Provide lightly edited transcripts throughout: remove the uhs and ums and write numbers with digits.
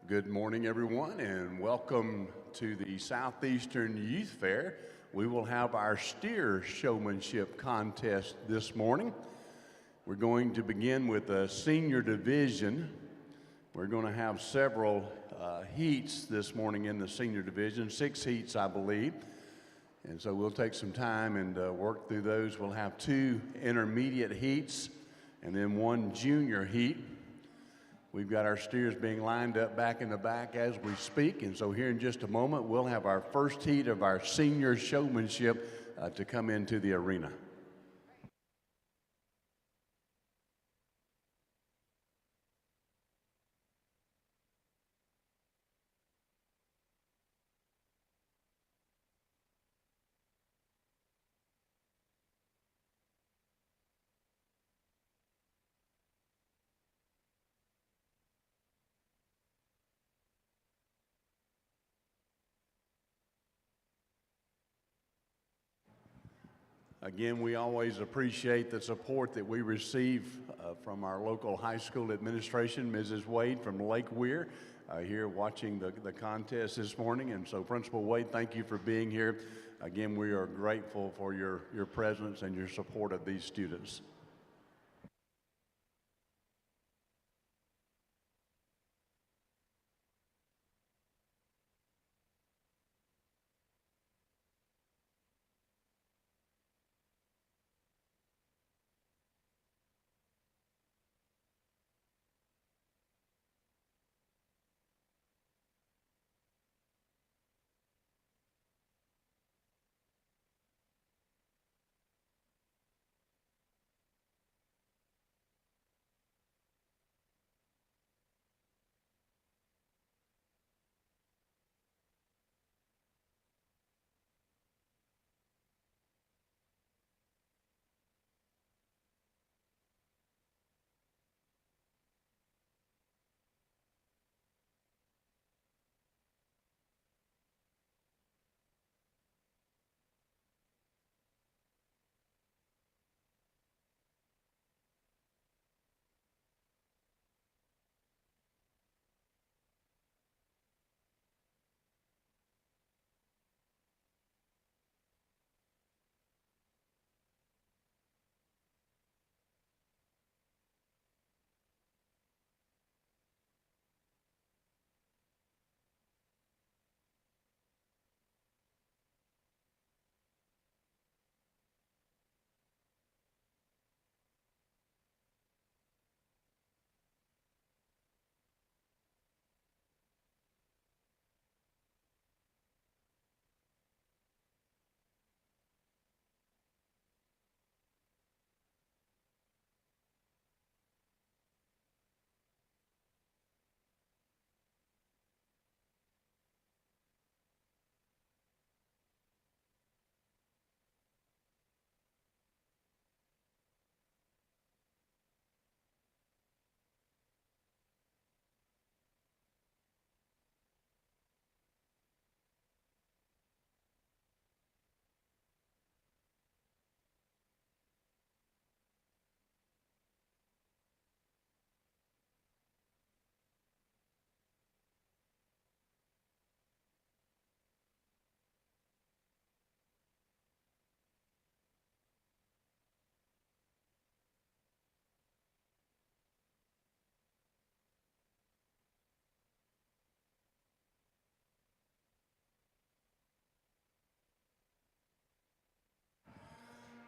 Good morning, everyone, and welcome to the Southeastern Youth Fair. We will have our steer showmanship contest this morning. We're going to begin with the senior division. We're going to have several heats this morning in the senior division, 6 heats, I believe. And so we'll take some time and work through those. We'll have 2 intermediate heats and then 1 junior heat. We've got our steers being lined up back in the back as we speak, and so here in just a moment, we'll have our first heat of our senior showmanship to come into the arena. Again, we always appreciate the support that we receive from our local high school administration, Mrs. Wade from Lake Weir, here watching the contest this morning. And so, Principal Wade, thank you for being here. Again, we are grateful for your presence and your support of these students.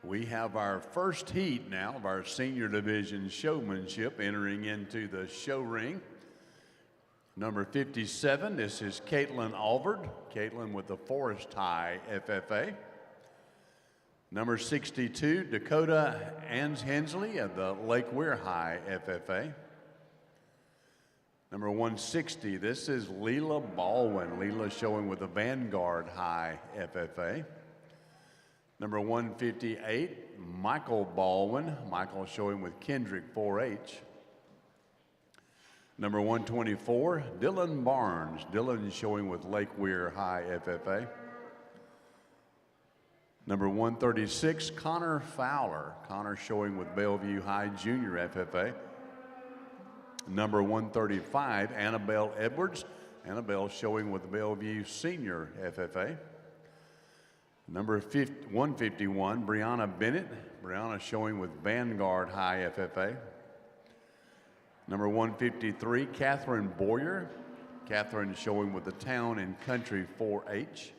We have our first heat now of our senior division showmanship entering into the show ring. Number 57, this is Caitlin Alvord. Caitlin with the Forest High FFA. Number 62, Dakota Ans Hensley of the Lake Weir High FFA. Number 160, this is Leela Baldwin. Leela showing with the Vanguard High FFA. Number 158, Michael Baldwin. Michael showing with Kendrick 4-H. Number 124, Dylan Barnes. Dylan showing with Lake Weir High FFA. Number 136, Connor Fowler. Connor showing with Bellevue High Junior FFA. Number 135, Annabelle Edwards. Annabelle showing with the Bellevue Senior FFA. Number 151, Brianna Bennett. Brianna showing with Vanguard High FFA. Number 153, Catherine Boyer. Catherine showing with the Town and Country 4-H.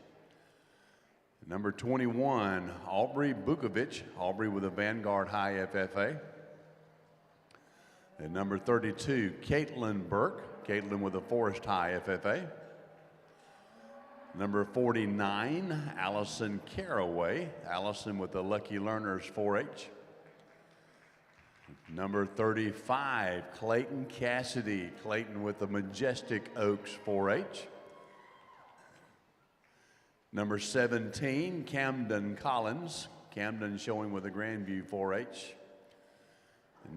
Number 21, Aubrey Bukovic. Aubrey with the Vanguard High FFA. And number 32, Caitlin Burke. Caitlin with the Forest High FFA. Number 49, Allison Caraway. Allison with the Lucky Learners 4-H. Number 35, Clayton Cassidy. Clayton with the Majestic Oaks 4-H. Number 17, Camden Collins. Camden showing with the Grandview 4-H.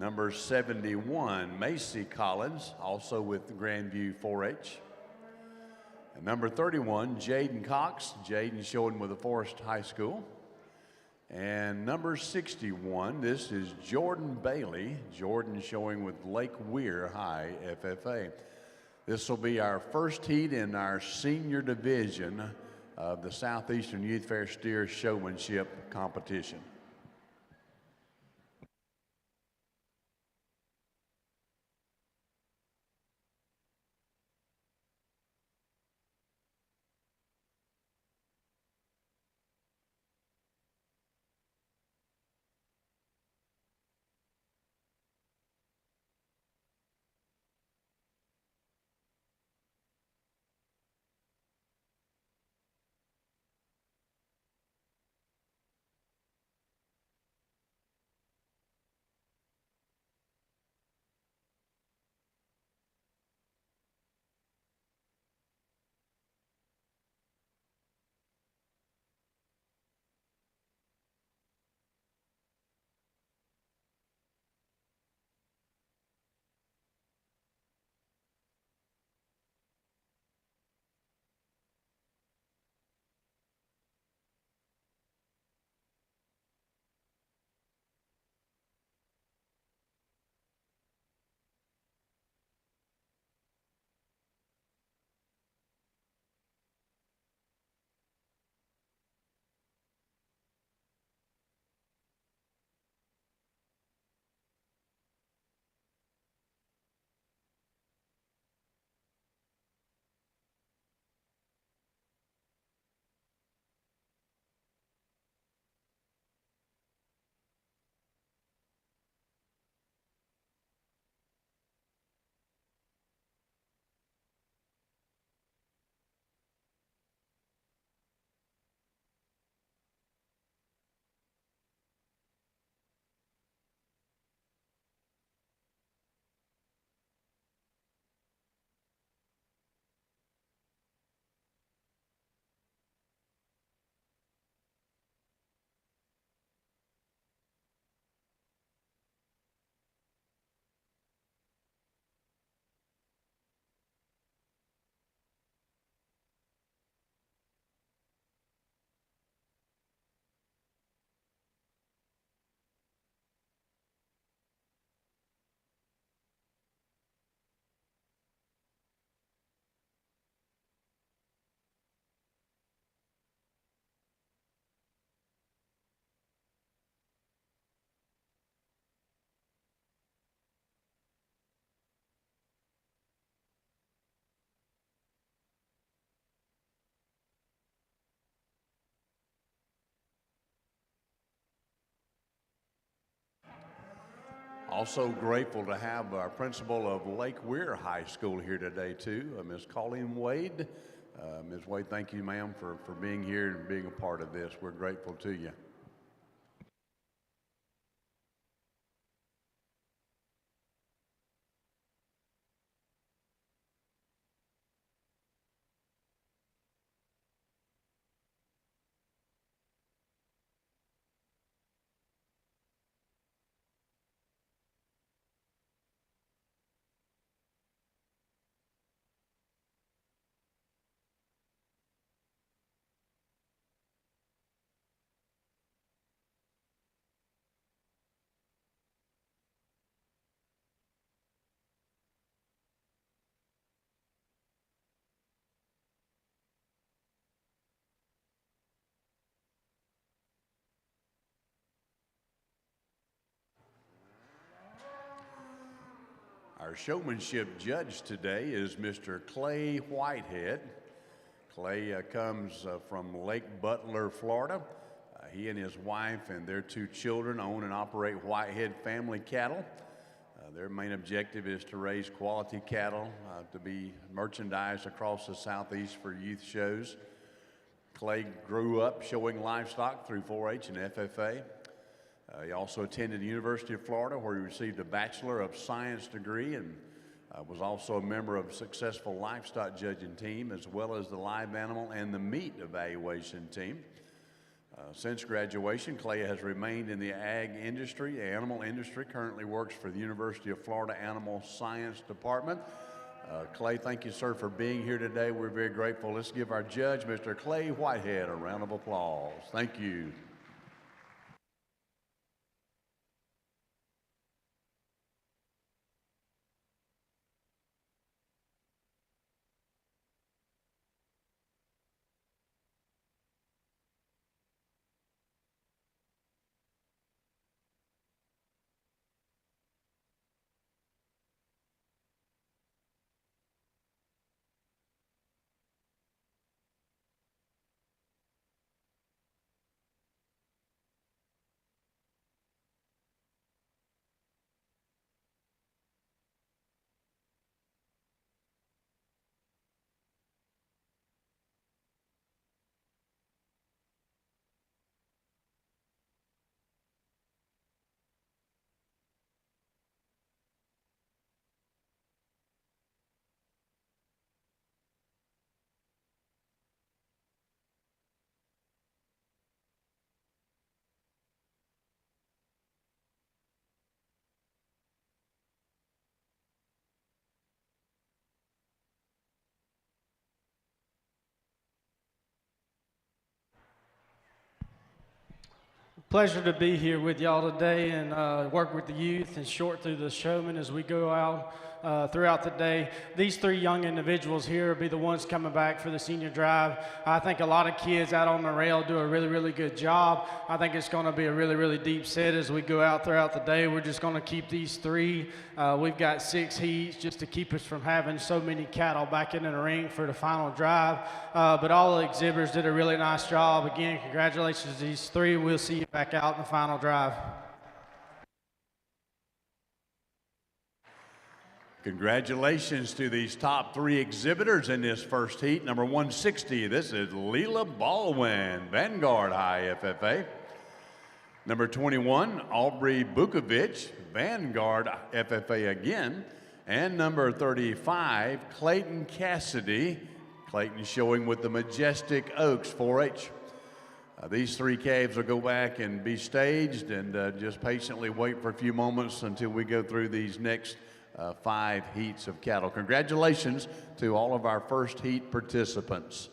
Number 71, Macy Collins, also with the Grandview 4-H. And number 31, Jaden Cox. Jaden showing with the Forest High School. And number 61, this is Jordan Bailey. Jordan showing with Lake Weir High FFA. This will be our first heat in our senior division of the Southeastern Youth Fair Steer Showmanship competition. Also grateful to have our principal of Lake Weir High School here today, too, Ms. Colleen Wade. Ms. Wade, thank you, ma'am, for being here and being a part of this. We're grateful to you. Our showmanship judge today is Mr. Clay Whitehead. Clay comes from Lake Butler, Florida. He and his wife and their 2 children own and operate Whitehead Family Cattle. Their main objective is to raise quality cattle to be merchandised across the Southeast for youth shows. Clay grew up showing livestock through 4-H and FFA. He also attended the University of Florida, where he received a Bachelor of Science degree and was also a member of a successful livestock judging team, as well as the live animal and the meat evaluation team. Since graduation, Clay has remained in the ag industry, animal industry, currently works for the University of Florida Animal Science Department. Clay, thank you, sir, for being here today. We're very grateful. Let's give our judge, Mr. Clay Whitehead, a round of applause. Thank you. Pleasure to be here with y'all today and work with the youth and short through the showmen as we go out throughout the day. These 3 young individuals here will be the ones coming back for the senior drive. I think a lot of kids out on the rail do a really, really good job. I think it's going to be a really, really deep set as we go out throughout the day. We're just going to keep these 3. We've got 6 heats just to keep us from having so many cattle back into the ring for the final drive. But all the exhibitors did a really nice job. Again, congratulations to these 3. We'll see you back out in the final drive. Congratulations to these top 3 exhibitors in this first heat. Number 160, this is Leela Baldwin, Vanguard High FFA. Number 21, Aubrey Bukovich, Vanguard FFA again. And number 35, Clayton Cassidy, Clayton showing with the Majestic Oaks 4-H. These 3 calves will go back and be staged, and just patiently wait for a few moments until we go through these next 5 heats of cattle. Congratulations to all of our first heat participants.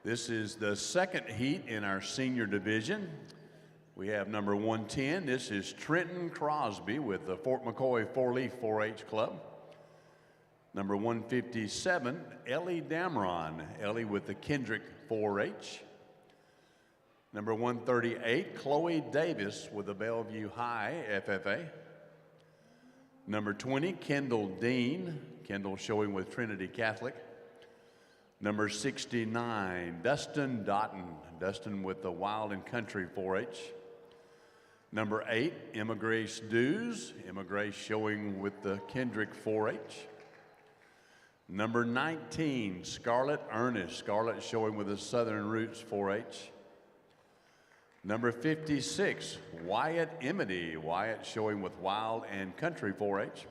This is the second heat in our senior division. We have number 110. This is Trenton Crosby with the Fort McCoy 4-Leaf 4-H Club. Number 157, Ellie Damron. Ellie with the Kendrick 4-H. Number 138, Chloe Davis with the Bellevue High FFA. Number 20, Kendall Dean. Kendall showing with Trinity Catholic. Number 69, Dustin Doughton. Dustin with the Wild and Country 4-H. Number 8, Emma Grace Dews. Emma Grace showing with the Kendrick 4-H. Number 19, Scarlett Ernest. Scarlett showing with the Southern Roots 4-H. Number 56, Wyatt Emity. Wyatt showing with Wild and Country 4-H.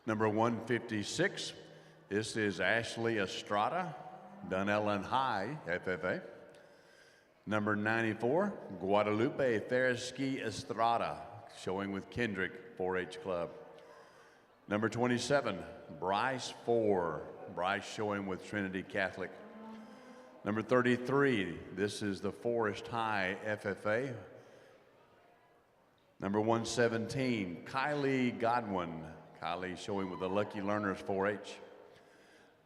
Number 156, this is Ashley Estrada, Dunellen High, FFA. Number 94, Guadalupe Thereski Estrada, showing with Kendrick 4-H Club. Number 27, Bryce Four. Bryce showing with Trinity Catholic. Number 33, this is the Forest High FFA. Number 117, Kylie Godwin. Kylie showing with the Lucky Learners 4-H.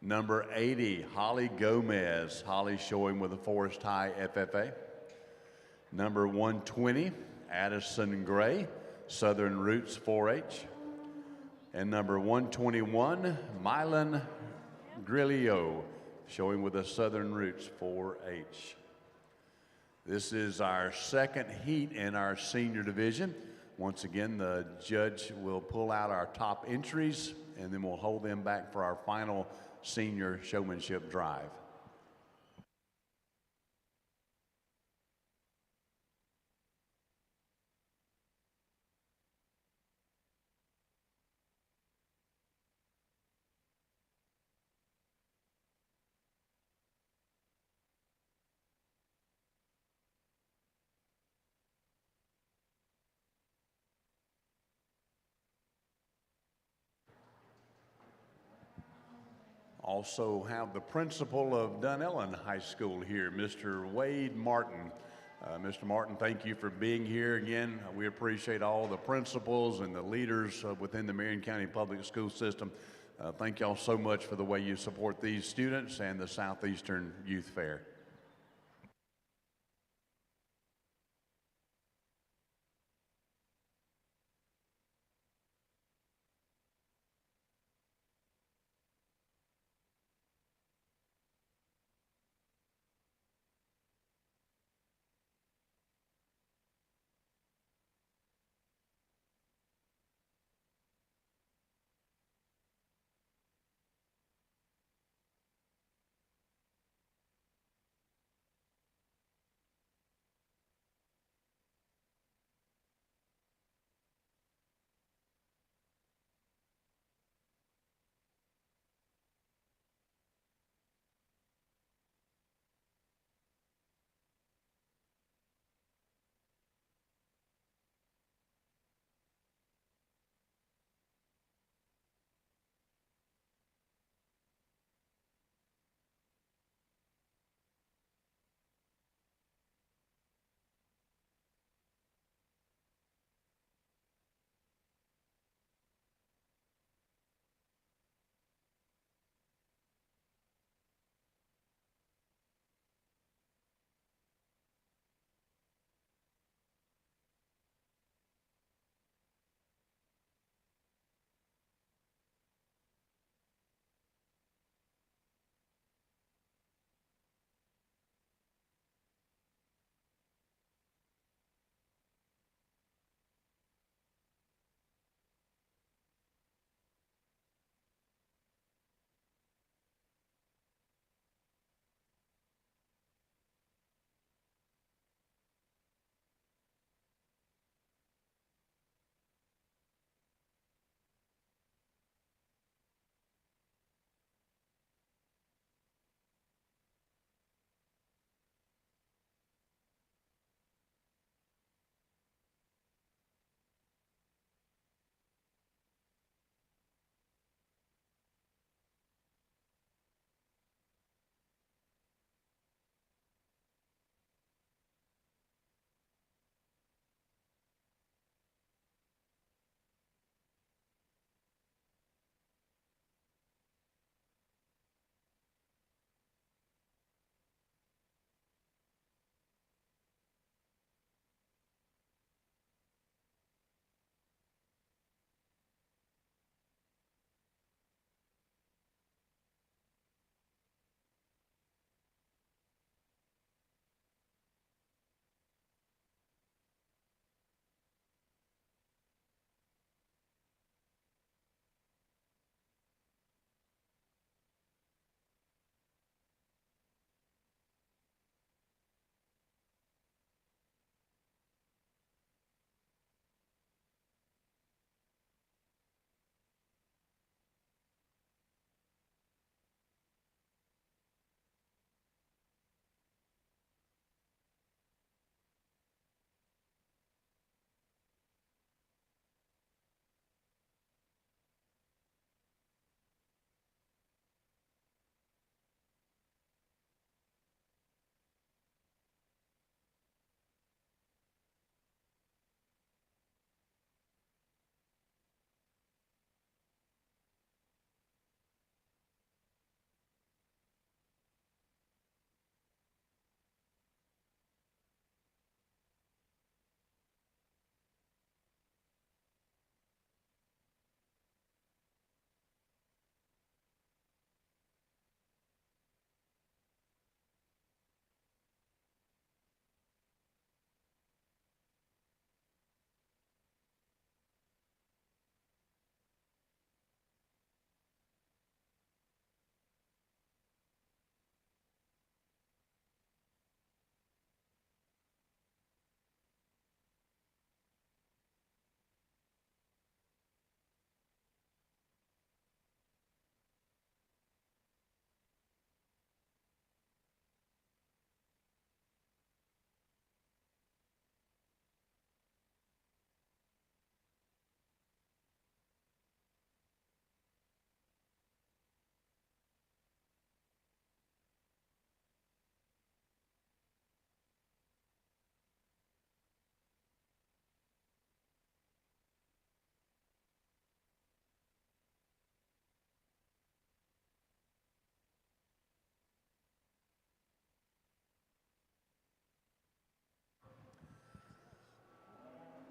Number 80, Holly Gomez. Holly showing with the Forest High FFA. Number 120, Addison Gray, Southern Roots 4-H. And number 121, Mylan Grillo, showing with the Southern Roots 4-H. This is our second heat in our senior division. Once again, the judge will pull out our top entries, and then we'll hold them back for our final senior showmanship drive. Also have the principal of Dunellen High School here, Mr. Wade Martin. Mr. Martin, thank you for being here again. We appreciate all the principals and the leaders within the Marion County Public School System. Thank y'all so much for the way you support these students and the Southeastern Youth Fair.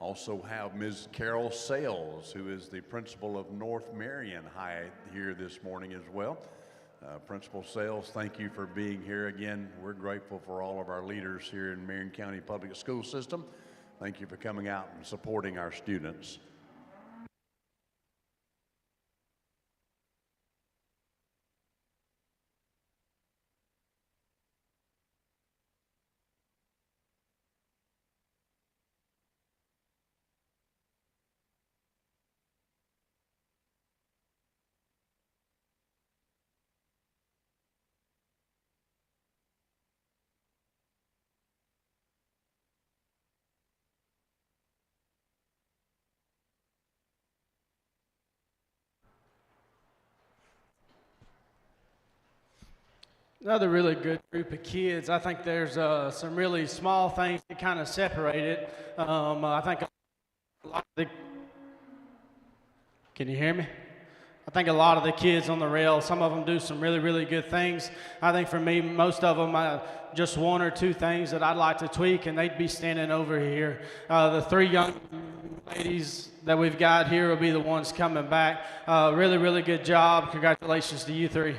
Also have Ms. Carol Sales, who is the principal of North Marion High here this morning as well. Principal Sales, thank you for being here again. We're grateful for all of our leaders here in Marion County Public School System. Thank you for coming out and supporting our students. Another really good group of kids. I think there's some really small things that kind of separate it. I think a lot of the, can you hear me? I think a lot of the kids on the rail, some of them do some really, really good things. I think for me, most of them, just one or two things that I'd like to tweak, and they'd be standing over here. The three young ladies that we've got here will be the ones coming back. Really, really good job. Congratulations to you three.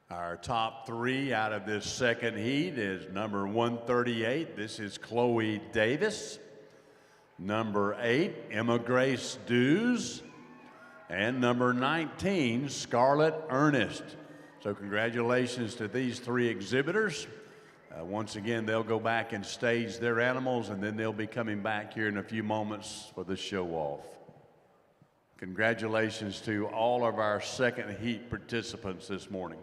Our top three out of this second heat is number 138. This is Chloe Davis. Number 8, Emma Grace Dews. And number 19, Scarlett Ernest. So congratulations to these three exhibitors. Once again, they'll go back and stage their animals, and then they'll be coming back here in a few moments for the show-off. Congratulations to all of our second heat participants this morning.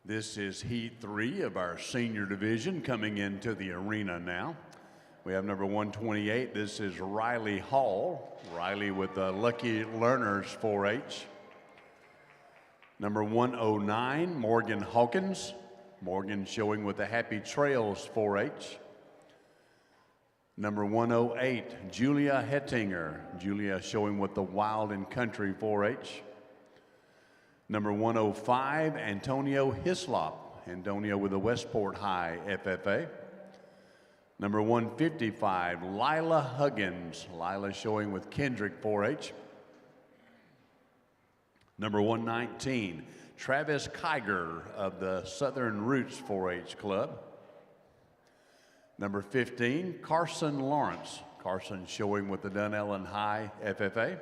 This is Heat 3 of our senior division coming into the arena now. We have number 128. This is Riley Hall. Riley with the Lucky Learners 4-H. Number 109, Morgan Hawkins. Morgan showing with the Happy Trails 4-H. Number 108, Julia Hettinger. Julia showing with the Wild and Country 4-H. Number 105, Antonio Hislop. Antonio with the Westport High FFA. Number 155, Lila Huggins. Lila showing with Kendrick 4-H. Number 119, Travis Kiger of the Southern Roots 4-H Club. Number 15, Carson Lawrence. Carson showing with the Dunellen High FFA.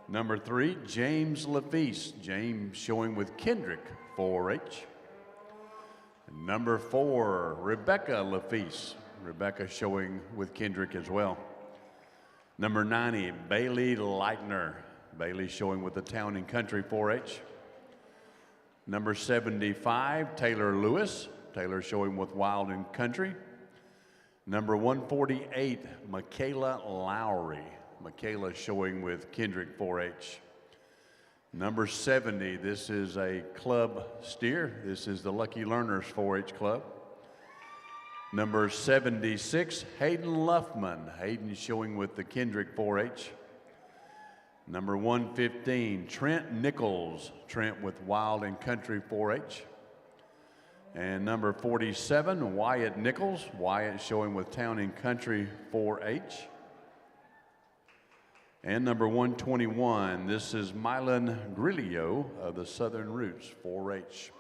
Number 3, James LaFeast. James showing with Kendrick 4-H. Number 4, Rebecca LaFeast. Rebecca showing with Kendrick as well. Number 90, Bailey Leitner. Bailey showing with the Town and Country 4-H. Number 75, Taylor Lewis. Taylor showing with Wild and Country. Number 148, Michaela Lowry. Michaela showing with Kendrick 4-H. Number 70, this is a club steer. This is the Lucky Learners 4-H Club. Number 76, Hayden Luffman. Hayden showing with the Kendrick 4-H. Number 115, Trent Nichols. Trent with Wild and Country 4-H. And number 47, Wyatt Nichols. Wyatt showing with Town and Country 4-H. And number 121, this is Mylan Grillo of the Southern Roots 4-H.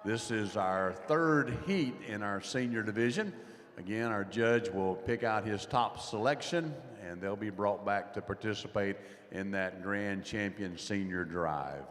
This is our third heat in our senior division. Again, our judge will pick out his top selection, and they'll be brought back to participate in that Grand Champion Senior Drive.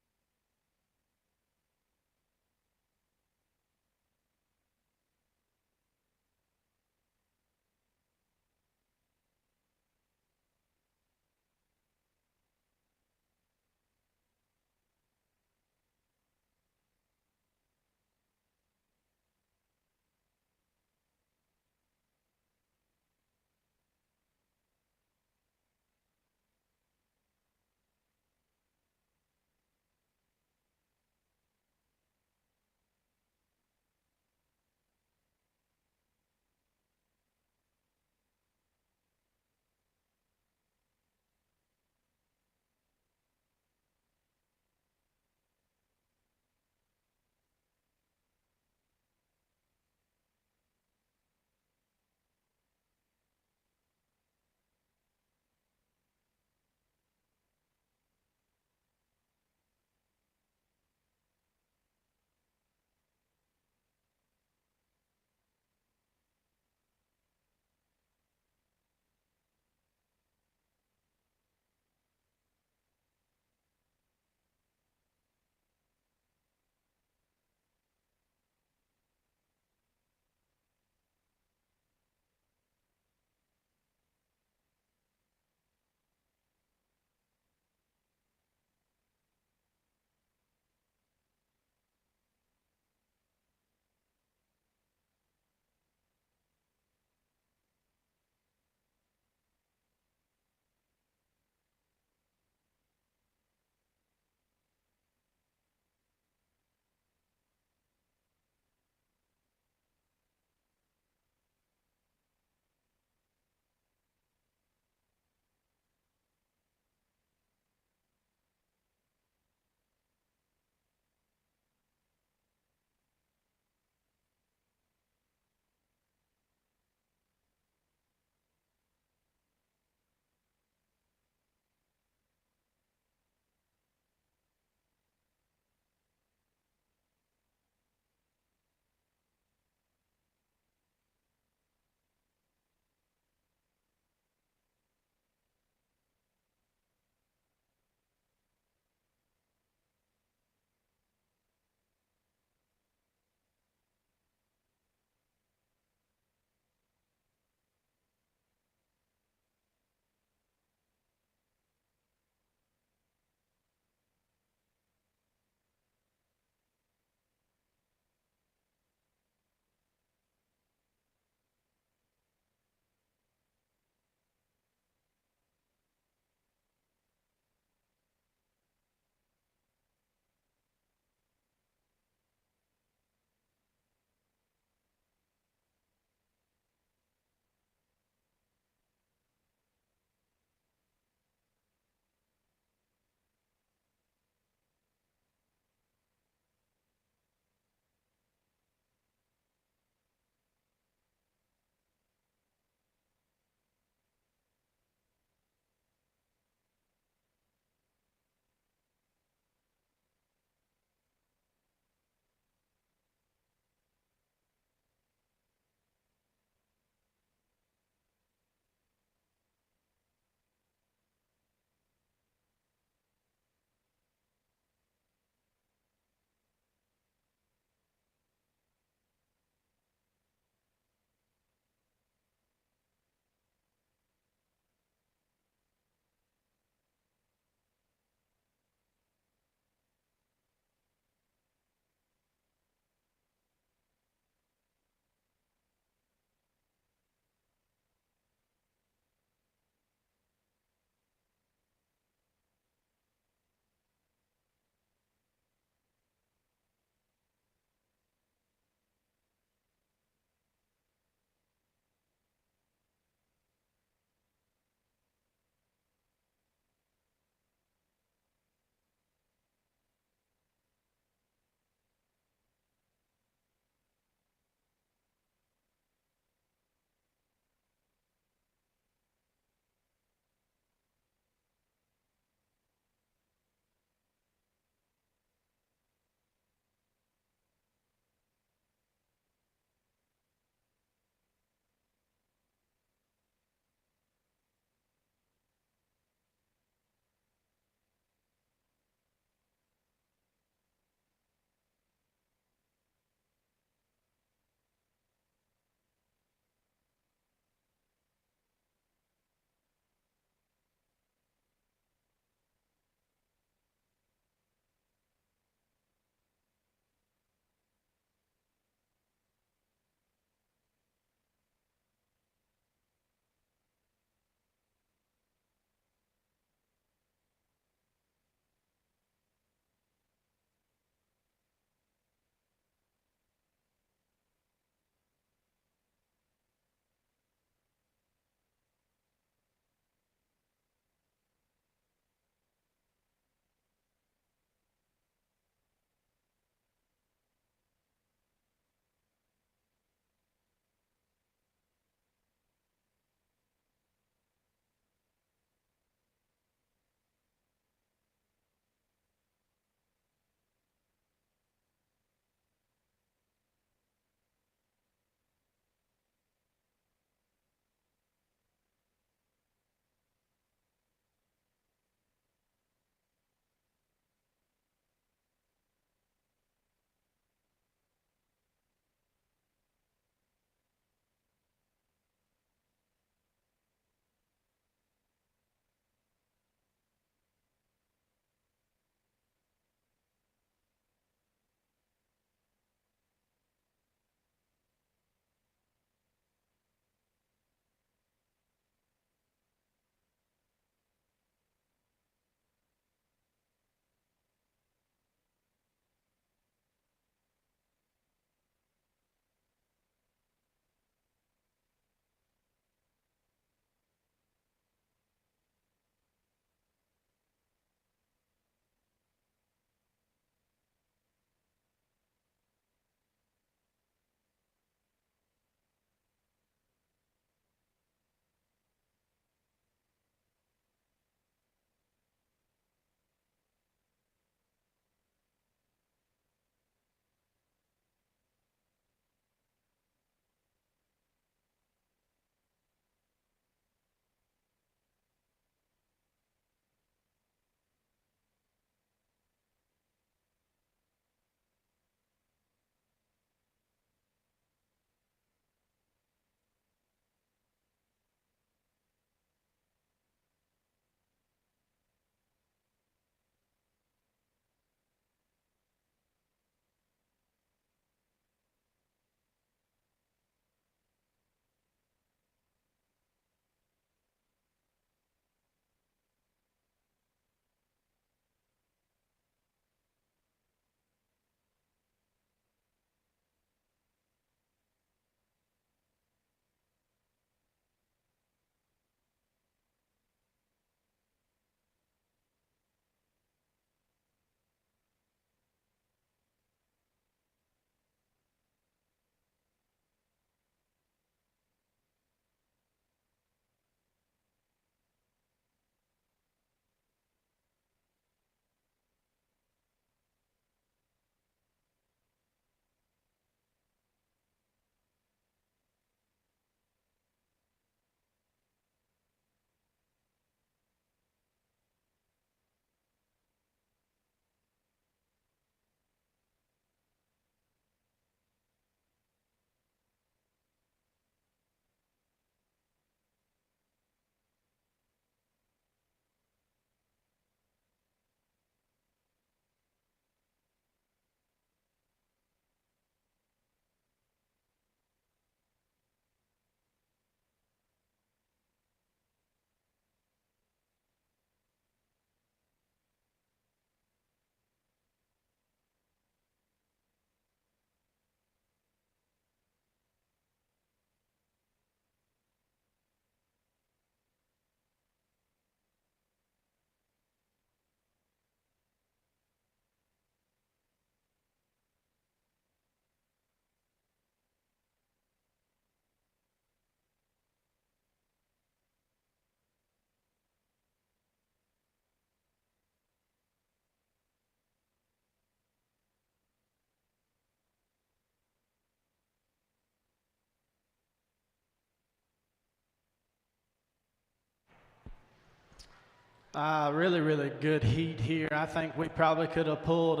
Really, really good heat here. I think we probably could have pulled,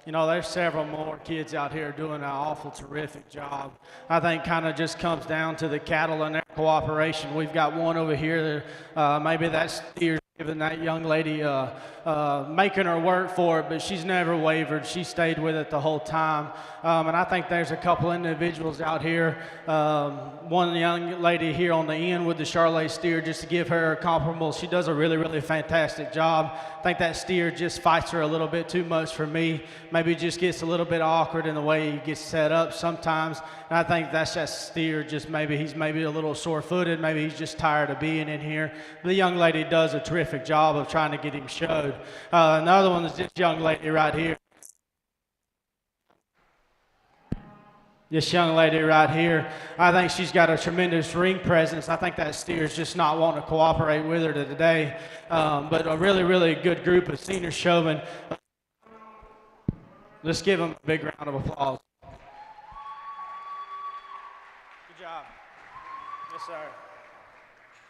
there's several more kids out here doing an awful terrific job. I think kind of just comes down to the cattle and their cooperation. We've got one over here, maybe that steer's giving that young lady, making her work for it, but she's never wavered. She stayed with it the whole time. And I think there's a couple individuals out here, one young lady here on the end with the Charolais steer, just to give her a comparable. She does a really, really fantastic job. I think that steer just fights her a little bit too much for me. Maybe just gets a little bit awkward in the way he gets set up sometimes. And I think that's that steer, just he's maybe a little sore-footed. Maybe he's just tired of being in here. The young lady does a terrific job of trying to get him showed. Another one is this young lady right here. This young lady right here, I think she's got a tremendous ring presence. I think that steer's just not wanting to cooperate with her today. But a really, really good group of senior showmen. Let's give them a big round of applause. Good job. Yes, sir.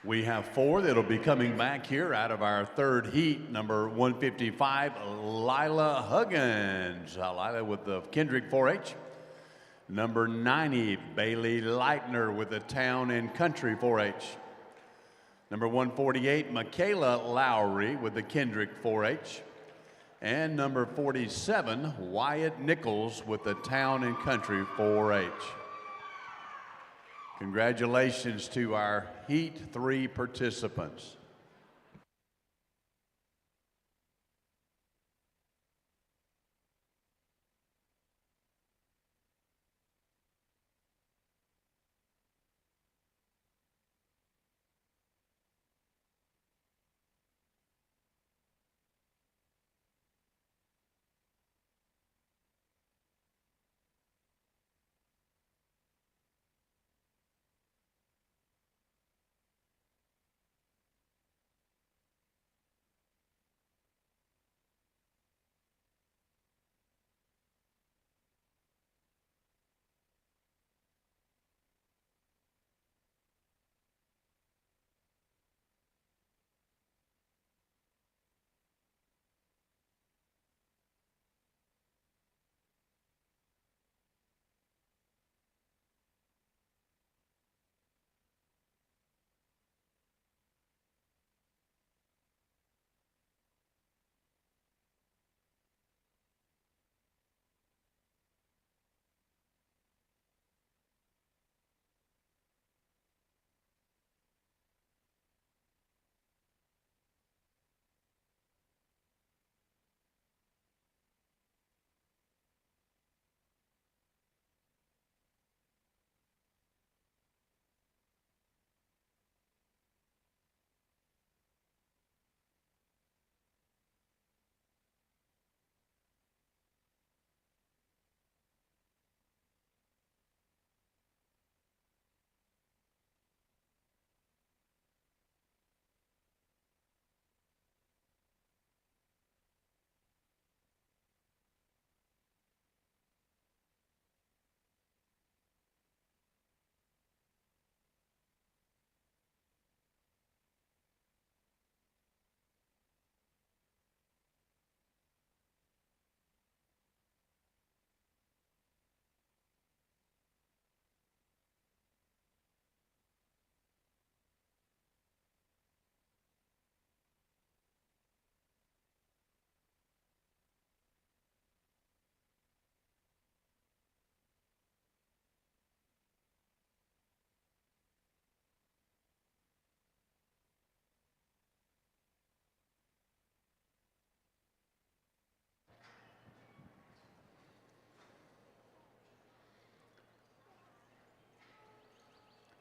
We have 4 that'll be coming back here out of our third heat. Number 155, Lila Huggins. Lila with the Kendrick 4-H. Number 90, Bailey Leitner with the Town and Country 4-H. Number 148, Michaela Lowry with the Kendrick 4-H. And number 47, Wyatt Nichols with the Town and Country 4-H. Congratulations to our Heat 3 participants.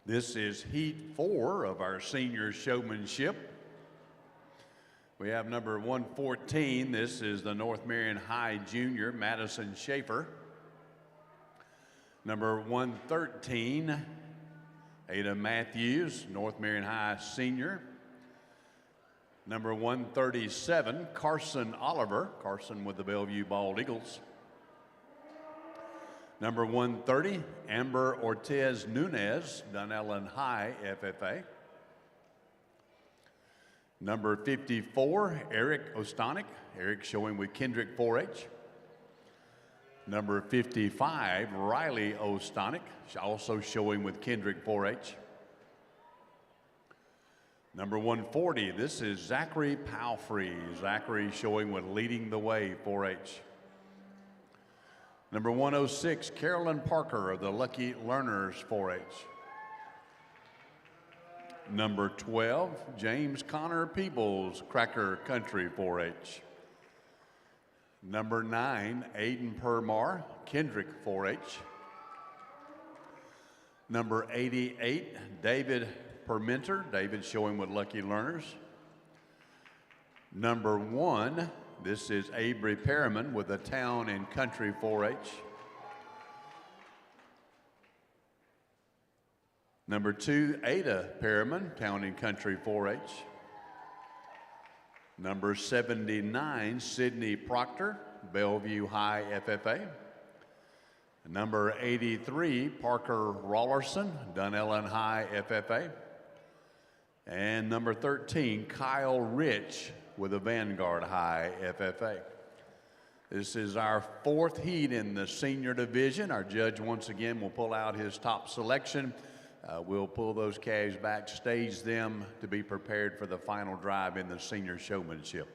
This is Heat 4 of our senior showmanship. We have number 114. This is the North Marion High Junior, Madison Schaefer. Number 113, Ada Matthews, North Marion High Senior. Number 137, Carson Oliver, Carson with the Bellevue Bald Eagles. Number 130, Amber Ortez Nunez, Dunellen High FFA. Number 54, Eric Ostanek. Eric showing with Kendrick 4-H. Number 55, Riley Ostanek, also showing with Kendrick 4-H. Number 140, this is Zachary Palfrey. Zachary showing with Leading the Way 4-H. Number 106, Carolyn Parker of the Lucky Learners 4-H. Number 12, James Connor Peebles, Cracker Country 4-H. Number 9, Aiden Permar, Kendrick 4-H. Number 88, David Permenter, David showing with Lucky Learners. Number 1, this is Avery Perriman with the Town and Country 4-H. Number 2, Ada Perriman, Town and Country 4-H. Number 79, Sydney Proctor, Bellevue High FFA. Number 83, Parker Rollerson, Dunellen High FFA. And number 13, Kyle Rich with the Vanguard High FFA. This is our 4th heat in the senior division. Our judge once again will pull out his top selection. We'll pull those calves back, stage them to be prepared for the final drive in the senior showmanship.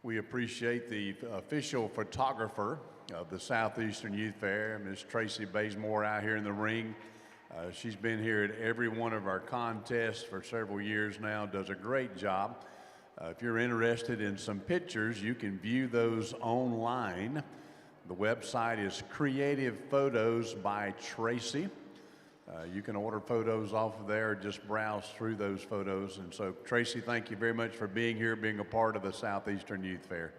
We appreciate the official photographer of the Southeastern Youth Fair, Ms. Tracy Bazemore, out here in the ring. She's been here at every one of our contests for several years now, does a great job. If you're interested in some pictures, you can view those online. The website is Creative Photos by Tracy. You can order photos off of there, just browse through those photos. And so, Tracy, thank you very much for being here, being a part of the Southeastern Youth Fair.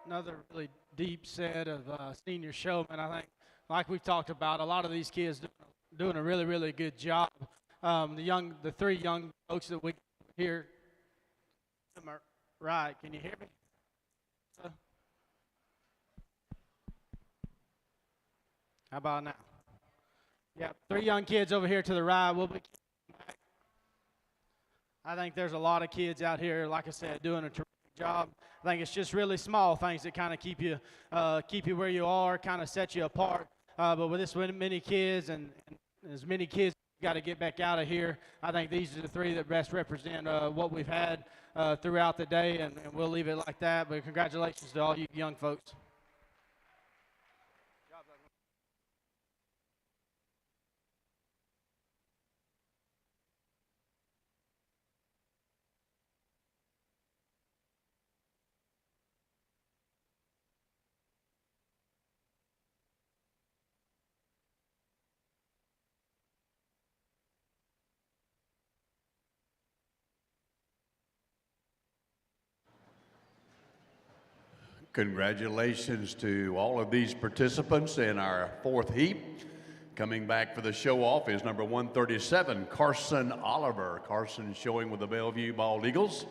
Another really deep set of senior showmen. I think, like we've talked about, a lot of these kids doing a really, really good job. The three young folks that we hear, right? Can you hear me? How about now? Yeah, three young kids over here to the right. I think there's a lot of kids out here, like I said, doing a terrific job. I think it's just really small things that kind of keep you where you are, kind of set you apart. But with this many kids and as many kids got to get back out of here. I think these are the three that best represent what we've had throughout the day, and we'll leave it like that. But congratulations to all you young folks. Congratulations to all of these participants in our fourth heat. Coming back for the show-off is number 137, Carson Oliver. Carson showing with the Bellevue Bald Eagles.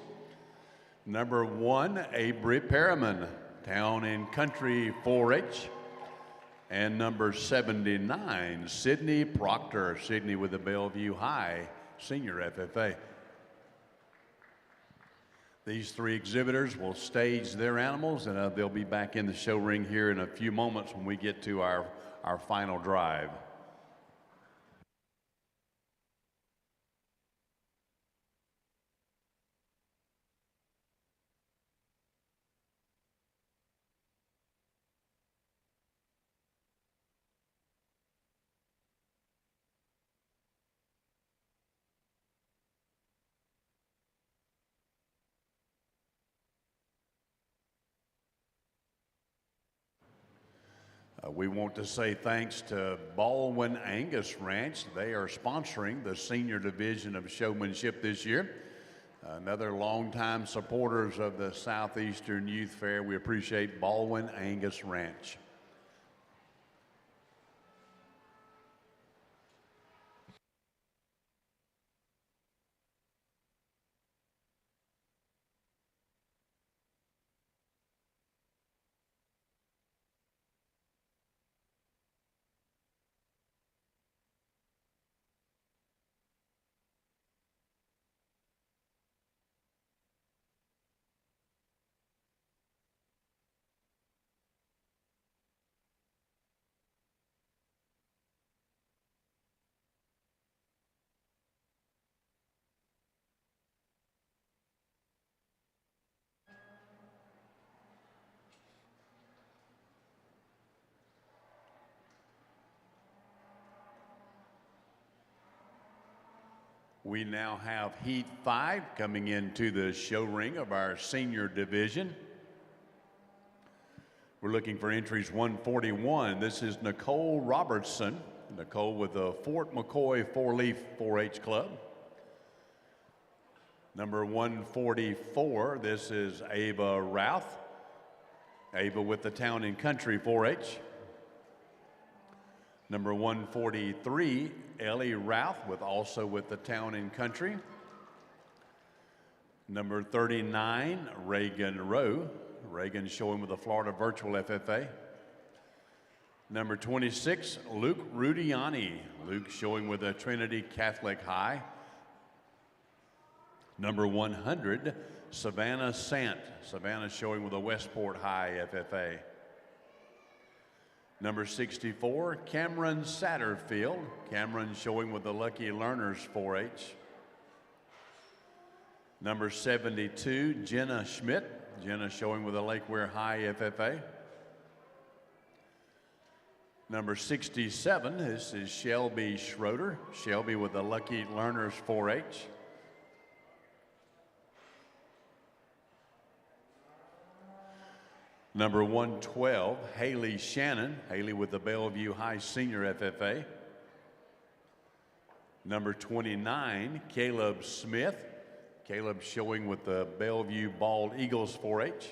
Number 1, Abry Perriman, Town and Country 4-H. And number 79, Sydney Proctor. Sydney with the Bellevue High Senior FFA. These three exhibitors will stage their animals, and they'll be back in the show ring here in a few moments when we get to our final drive. We want to say thanks to Baldwin Angus Ranch. They are sponsoring the senior division of Showmanship this year. Another longtime supporters of the Southeastern Youth Fair. We appreciate Baldwin Angus Ranch. We now have Heat 5 coming into the show ring of our senior division. We're looking for entries 141. This is Nicole Robertson. Nicole with the Fort McCoy Four-Leaf 4-H Club. Number 144, this is Ava Routh. Ava with the Town and Country 4-H. Number 143, Ellie Routh, also with the Town and Country. Number 39, Reagan Rowe. Reagan showing with the Florida Virtual FFA. Number 26, Luke Rudiani. Luke showing with the Trinity Catholic High. Number 100, Savannah Sant. Savannah showing with the Westport High FFA. Number 64, Cameron Satterfield. Cameron showing with the Lucky Learners 4-H. Number 72, Jenna Schmidt. Jenna showing with the Lake Weir High FFA. Number 67, this is Shelby Schroeder. Shelby with the Lucky Learners 4-H. Number 112, Haley Shannon. Haley with the Bellevue High Senior FFA. Number 29, Caleb Smith. Caleb showing with the Bellevue Bald Eagles 4-H.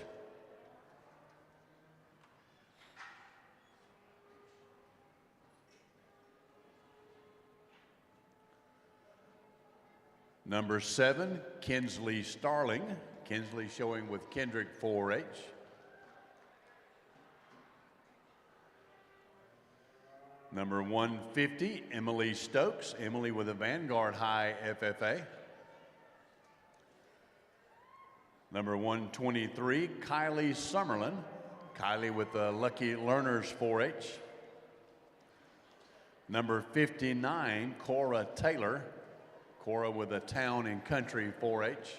Number 7, Kinsley Starling. Kinsley showing with Kendrick 4-H. Number 150, Emily Stokes. Emily with the Vanguard High FFA. Number 123, Kylie Summerlin. Kylie with the Lucky Learners 4-H. Number 59, Cora Taylor. Cora with a town and country 4-H.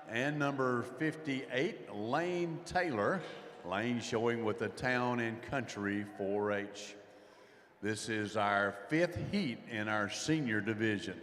And number 58, Lane Taylor. Lane showing with the town and country 4-H. This is our 5th heat in our senior division.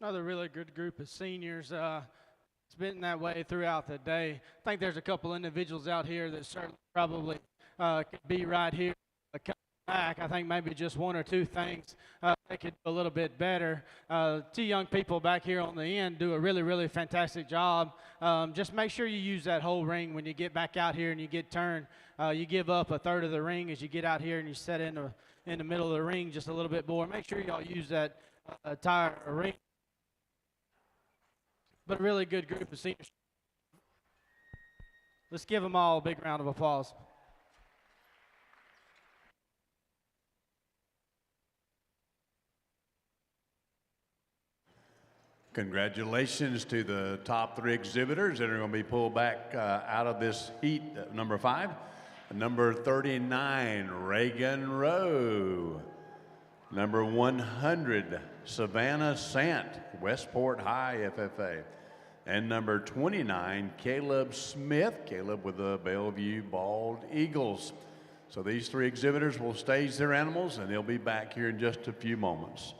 Another really good group of seniors. It's been that way throughout the day. I think there's a couple individuals out here that certainly probably could be right here coming back. I think maybe just one or two things they could do a little bit better. Two young people back here on the end do a really, really fantastic job. Just make sure you use that whole ring when you get back out here and you get turned. You give up a third of the ring as you get out here and you set in the middle of the ring just a little bit more. Make sure y'all use that entire ring. But a really good group of seniors. Let's give them all a big round of applause. Congratulations to the top three exhibitors that are going to be pulled back out of this heat. Number 5, number 39, Reagan Rowe. Number 100, Savannah Sant, Westport High FFA. And number 29, Caleb Smith, Caleb with the Bellevue Bald Eagles. So these three exhibitors will stage their animals and they'll be back here in just a few moments.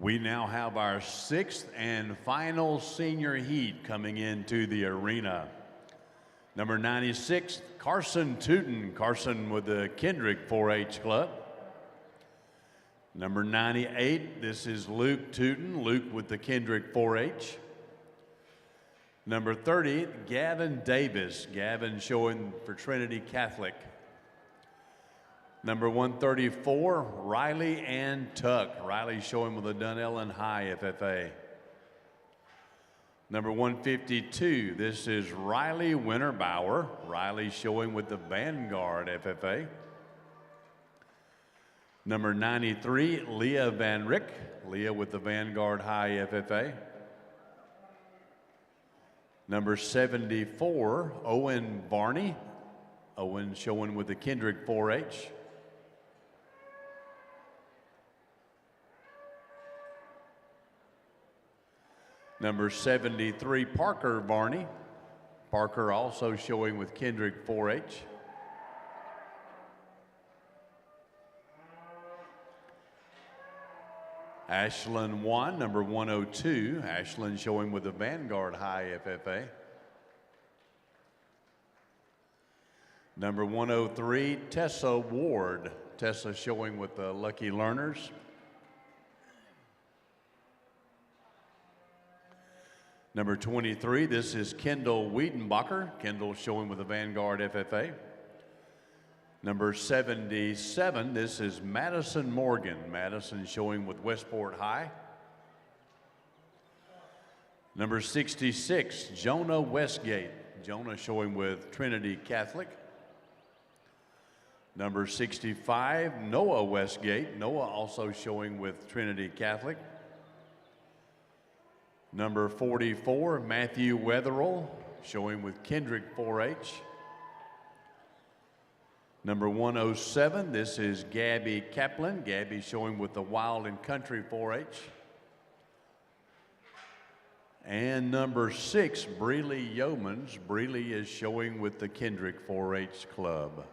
We now have our 6th and final senior heat coming into the arena. Number 96, Carson Tootin, Carson with the Kendrick 4-H Club. Number 98, this is Luke Tootin, Luke with the Kendrick 4-H. Number 30, Gavin Davis, Gavin showing for Trinity Catholic. Number 134, Riley Ann Tuck. Riley showing with the Dunellen High FFA. Number 152, this is Riley Winterbauer. Riley showing with the Vanguard FFA. Number 93, Leah Van Rick. Leah with the Vanguard High FFA. Number 74, Owen Varney. Owen showing with the Kendrick 4-H. Number 73, Parker Varney. Parker also showing with Kendrick 4-H. Ashlyn Wan, number 102. Ashlyn showing with the Vanguard High FFA. Number 103, Tessa Ward. Tessa showing with the Lucky Learners. Number 23, this is Kendall Wiedenbacher. Kendall showing with the Vanguard FFA. Number 77, this is Madison Morgan. Madison showing with Westport High. Number 66, Jonah Westgate. Jonah showing with Trinity Catholic. Number 65, Noah Westgate. Noah also showing with Trinity Catholic. Number 44, Matthew Wetherill. showing with Kendrick 4-H. Number 107, this is Gabby Kaplan. Gabby showing with the Wild and Country 4-H. And number 6, Breeley Yeomans. Breeley is showing with the Kendrick 4-H Club.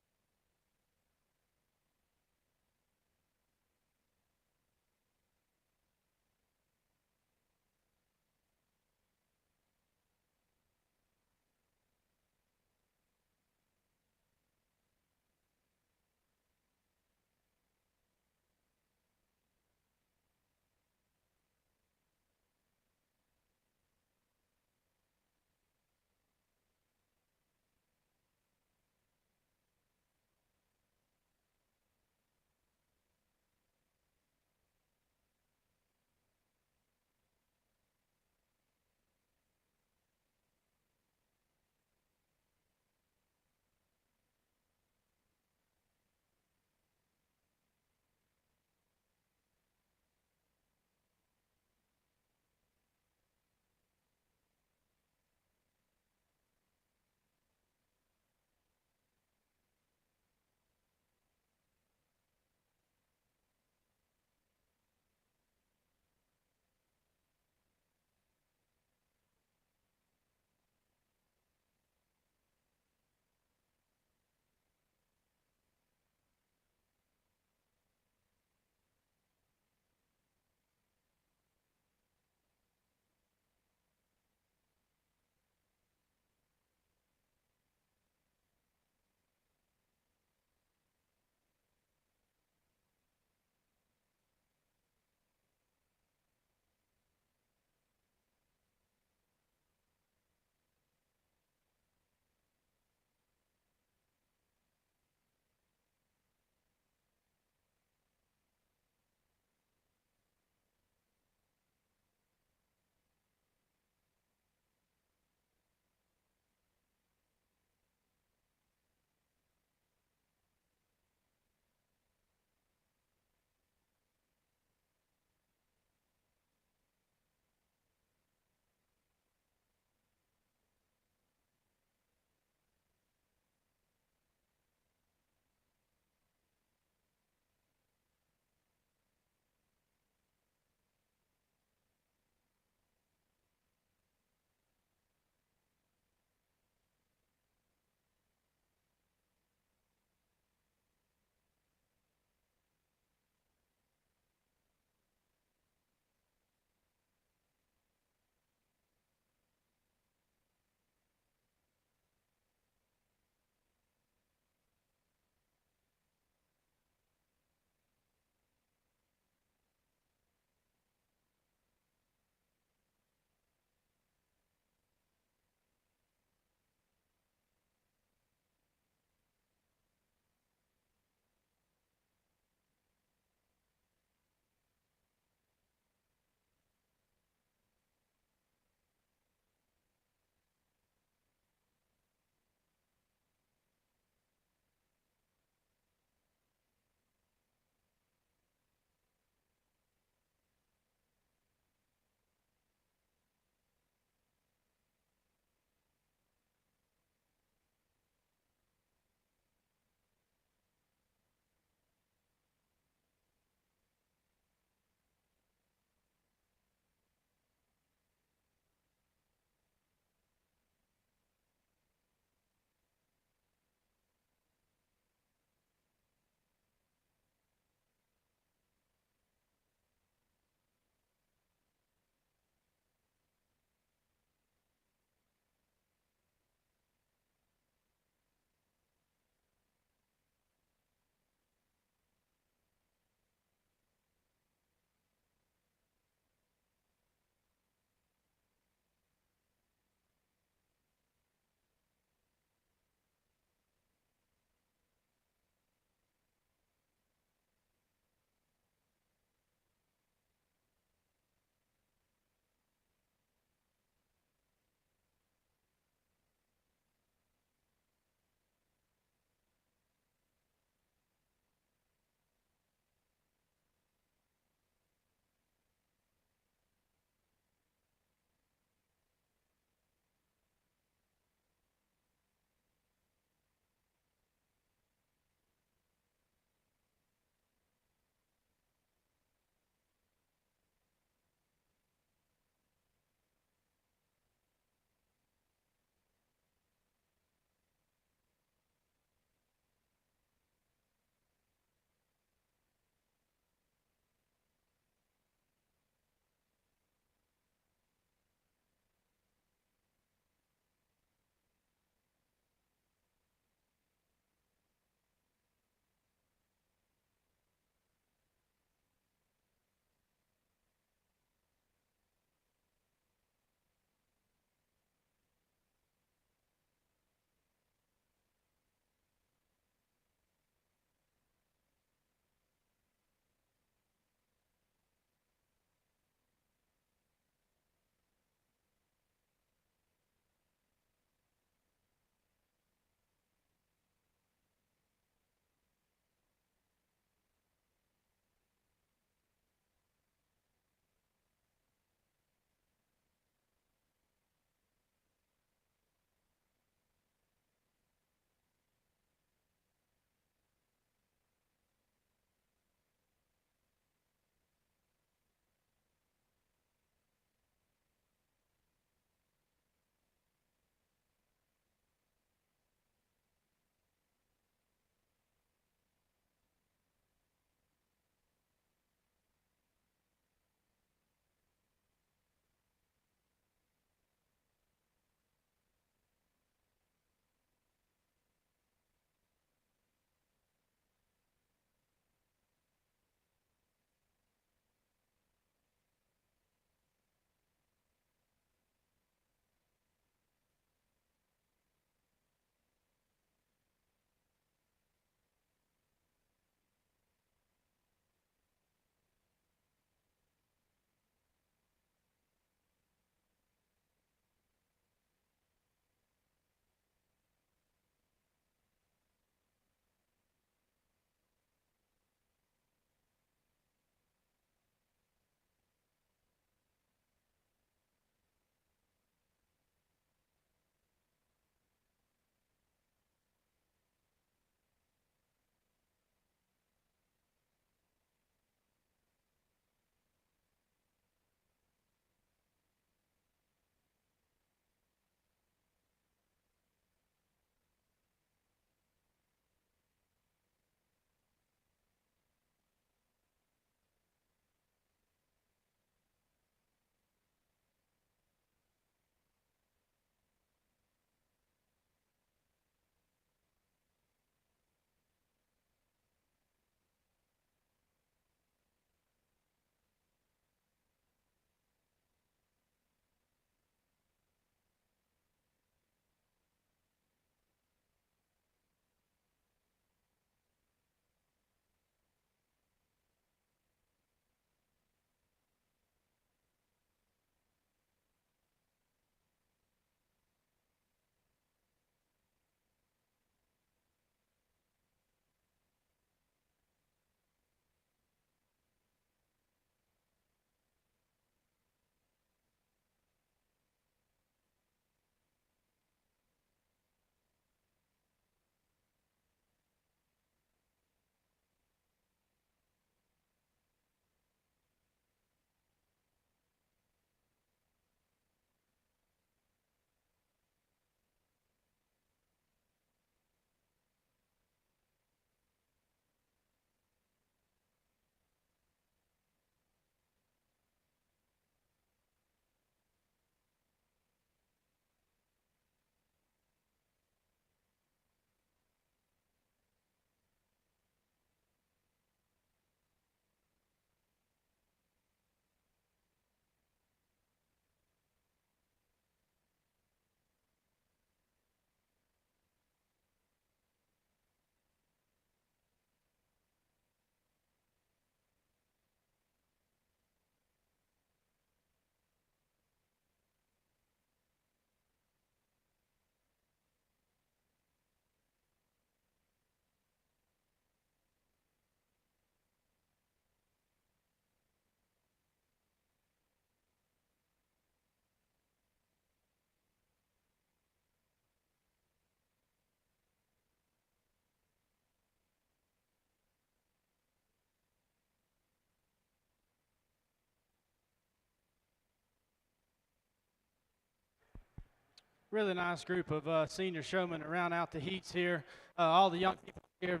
really nice group of senior showmen to round out the heats here. All the young people here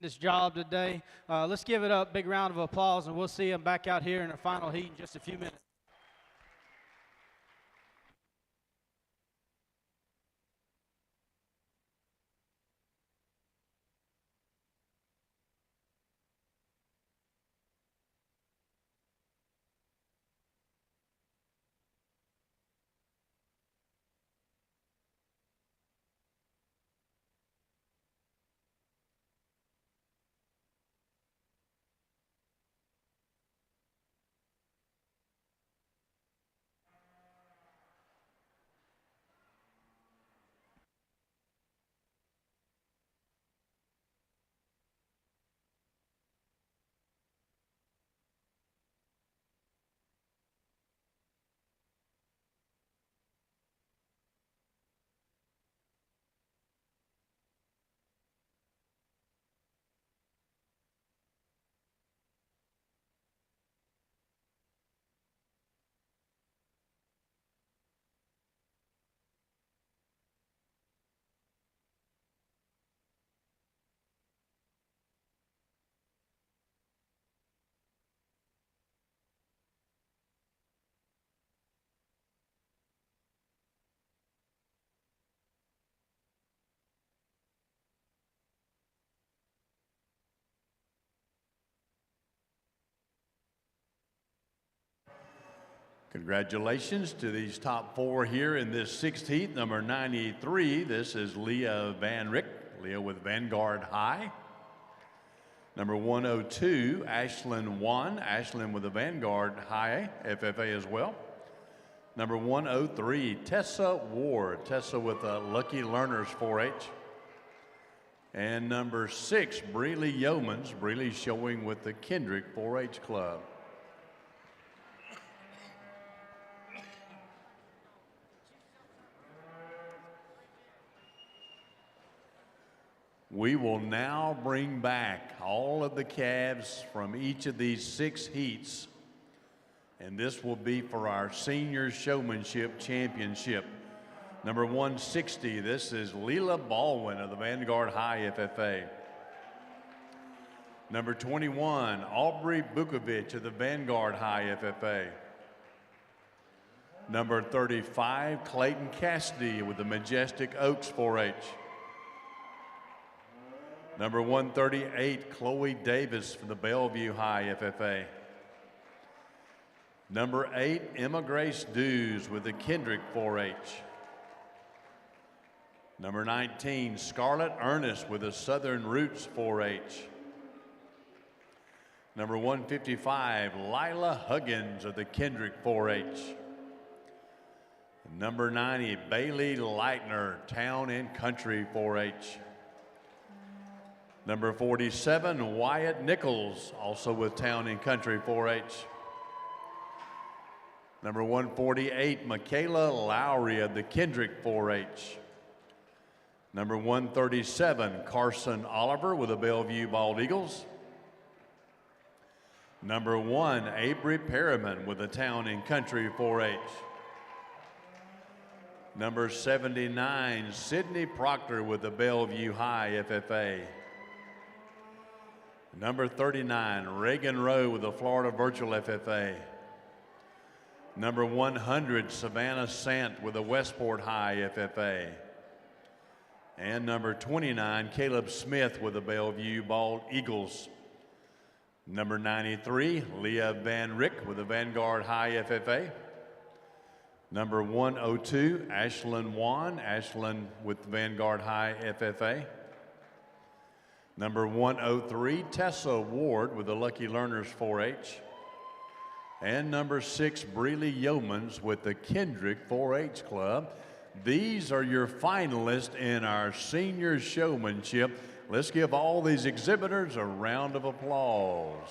this job today. Let's give it up, big round of applause, and we'll see them back out here in our final heat in just a few minutes. Congratulations to these top four here in this sixth heat. Number 93, this is Leah Van Rick, Leah with Vanguard High. Number 102, Ashlyn Wan, Ashlyn with the Vanguard High FFA as well. Number 103, Tessa Ward, Tessa with the Lucky Learners 4-H. And number 6, Breeley Yeomans, Breeley showing with the Kendrick 4-H Club. We will now bring back all of the calves from each of these 6 heats, and this will be for our Senior Showmanship Championship. Number 160, this is Leela Baldwin of the Vanguard High FFA. Number 21, Aubrey Bukovic of the Vanguard High FFA. Number 35, Clayton Cassidy with the Majestic Oaks 4-H. Number 138, Chloe Davis from the Bellevue High FFA. Number 8, Emma Grace Dews with the Kendrick 4-H. Number 19, Scarlett Ernest with the Southern Roots 4-H. Number 155, Lila Huggins of the Kendrick 4-H. Number 90, Bailey Leitner, Town and Country 4-H. Number 47, Wyatt Nichols, also with Town and Country 4-H. Number 148, Michaela Lowry of the Kendrick 4-H. Number 137, Carson Oliver with the Bellevue Bald Eagles. Number 1, Avery Perriman with the Town and Country 4-H. Number 79, Sydney Proctor with the Bellevue High FFA. Number 39, Reagan Rowe with the Florida Virtual FFA. Number 100, Savannah Sant with the Westport High FFA. And number 29, Caleb Smith with the Bellevue Bald Eagles. Number 93, Leah Van Rick with the Vanguard High FFA. Number 102, Ashlyn Wan, Ashlyn with the Vanguard High FFA. Number 103, Tessa Ward with the Lucky Learners 4-H. And number 6, Breeley Yeomans with the Kendrick 4-H Club. These are your finalists in our Senior Showmanship. Let's give all these exhibitors a round of applause.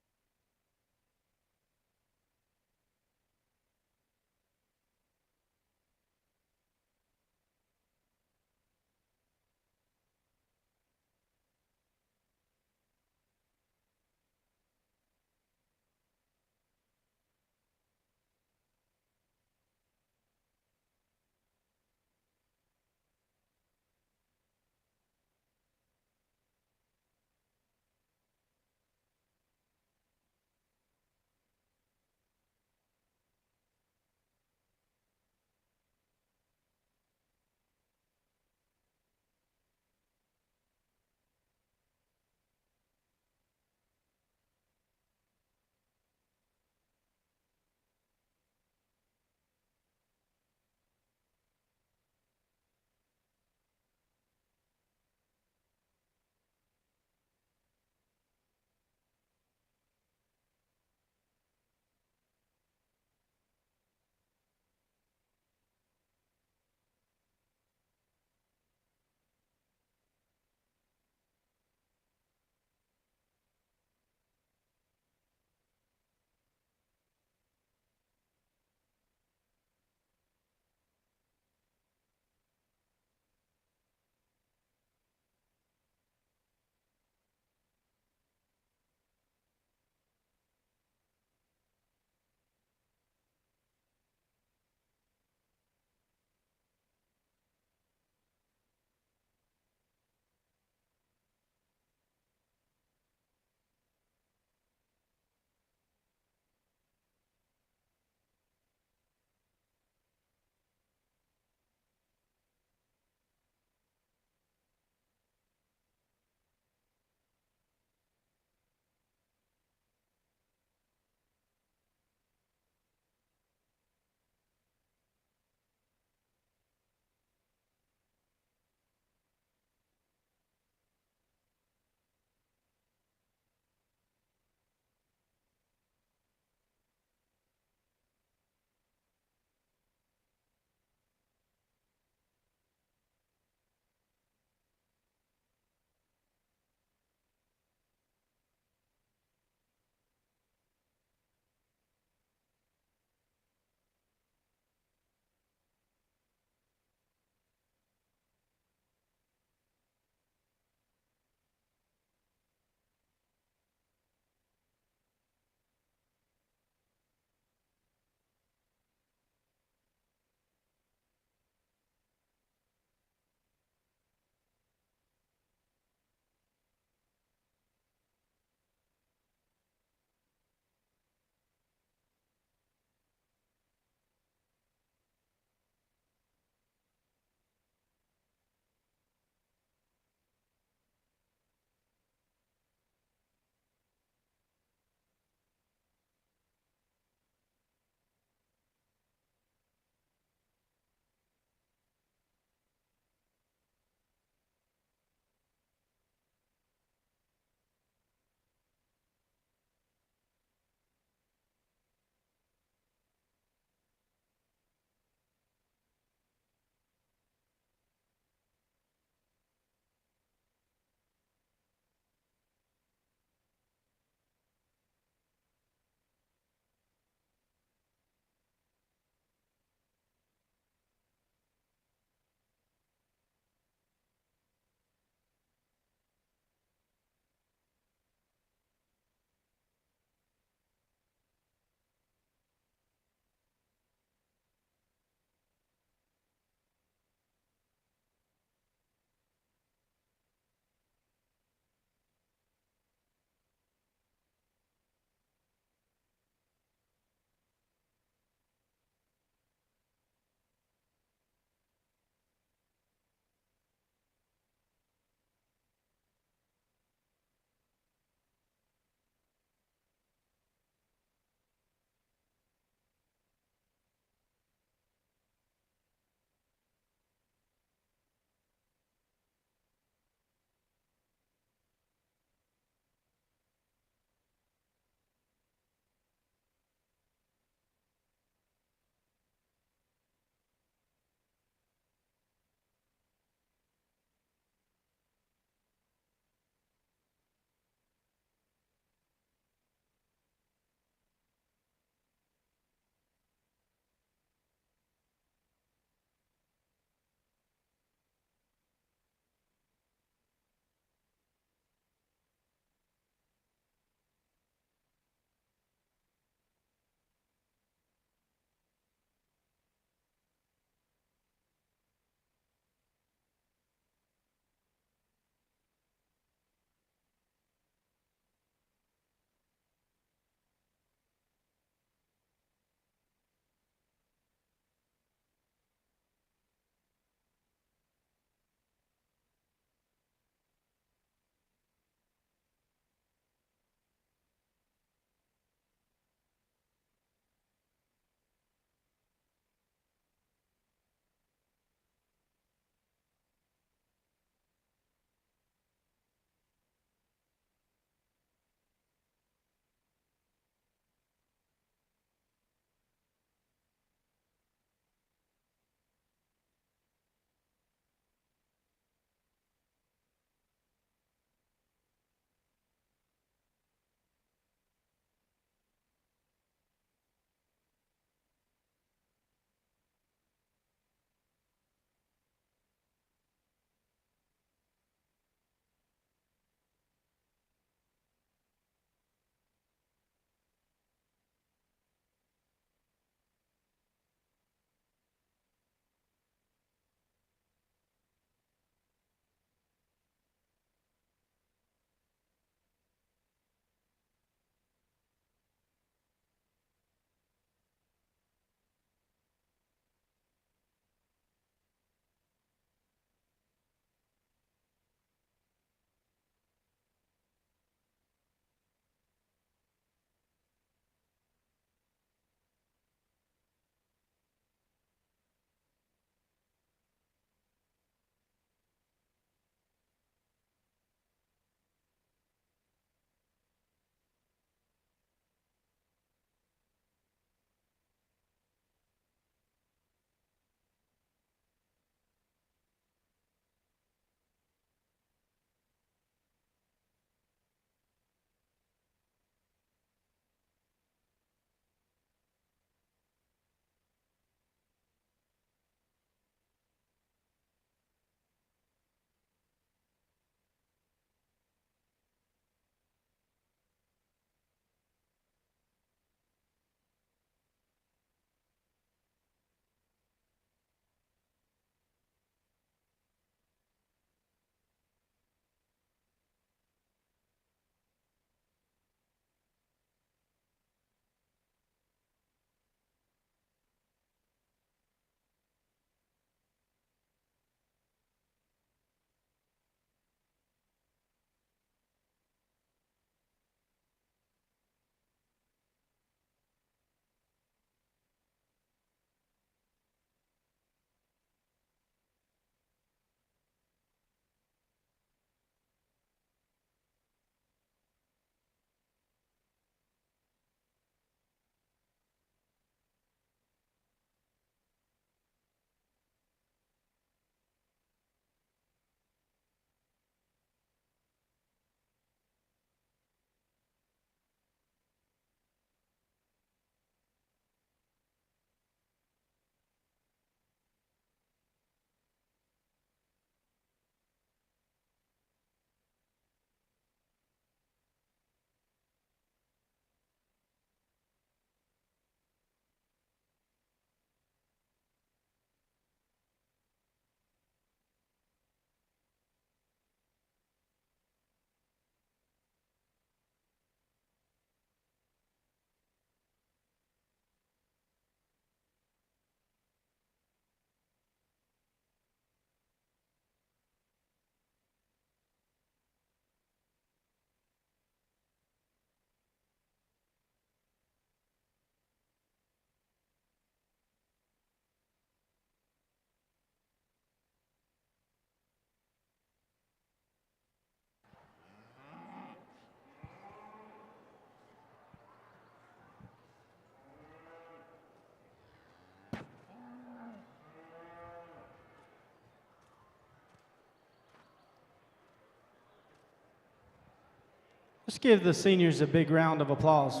Let's give the seniors a big round of applause.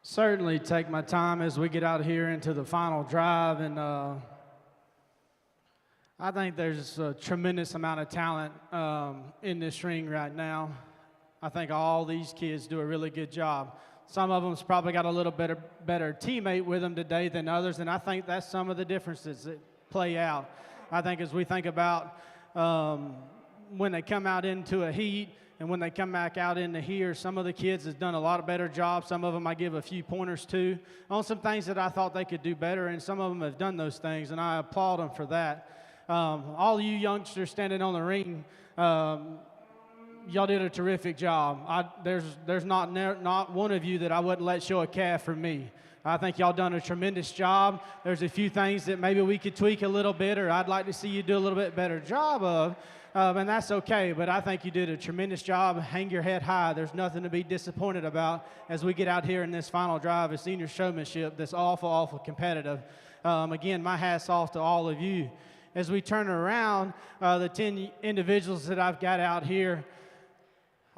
Certainly take my time as we get out here into the final drive, and I think there's a tremendous amount of talent in this ring right now. I think all these kids do a really good job. Some of them's probably got a little better teammate with them today than others, and I think that's some of the differences that play out. I think as we think about when they come out into a heat and when they come back out into here, some of the kids have done a lot better job. Some of them I give a few pointers to on some things that I thought they could do better, and some of them have done those things, and I applaud them for that. All you youngsters standing on the ring, y'all did a terrific job. There's not one of you that I wouldn't let show a calf for me. I think y'all done a tremendous job. There's a few things that maybe we could tweak a little bit, or I'd like to see you do a little bit better job of, and that's okay. But I think you did a tremendous job. Hang your head high. There's nothing to be disappointed about as we get out here in this final drive of senior showmanship that's awful, awful competitive. Again, my hat's off to all of you. As we turn around, the 10 individuals that I've got out here,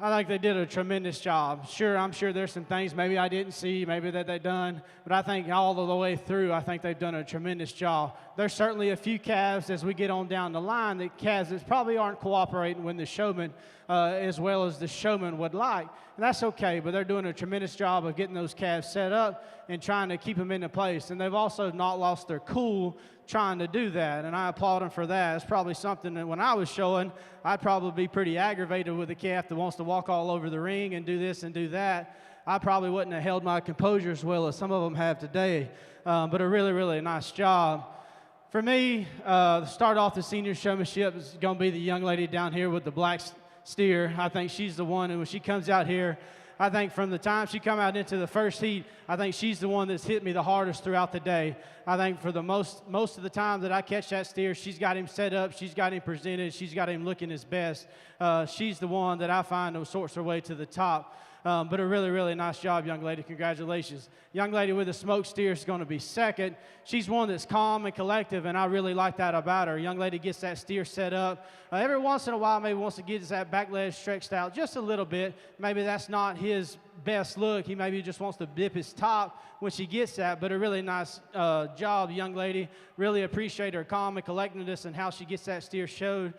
I think they did a tremendous job. Sure, I'm sure there's some things maybe I didn't see, maybe that they done, but I think all the way through, I think they've done a tremendous job. There's certainly a few calves as we get on down the line, that calves that probably aren't cooperating with the showman as well as the showman would like, and that's okay, but they're doing a tremendous job of getting those calves set up and trying to keep them into place, and they've also not lost their cool trying to do that, and I applaud them for that. It's probably something that when I was showing, I'd probably be pretty aggravated with a calf that wants to walk all over the ring and do this and do that. I probably wouldn't have held my composure as well as some of them have today, but a really, really nice job. For me, to start off the senior showmanship is going to be the young lady down here with the black steer. I think she's the one, and when she comes out here, I think from the time she come out into the first heat, I think she's the one that's hit me the hardest throughout the day. I think for the most of the time that I catch that steer, she's got him set up, she's got him presented, she's got him looking his best. She's the one that I find that sorts her way to the top. But a really, really nice job, young lady. Congratulations. Young lady with the smoke steer is going to be second. She's one that's calm and collective, and I really like that about her. Young lady gets that steer set up. Every once in a while, maybe wants to get that back leg stretched out just a little bit. Maybe that's not his best look. He maybe just wants to dip his top when she gets that, but a really nice job, young lady. Really appreciate her calm and collectedness and how she gets that steer showed.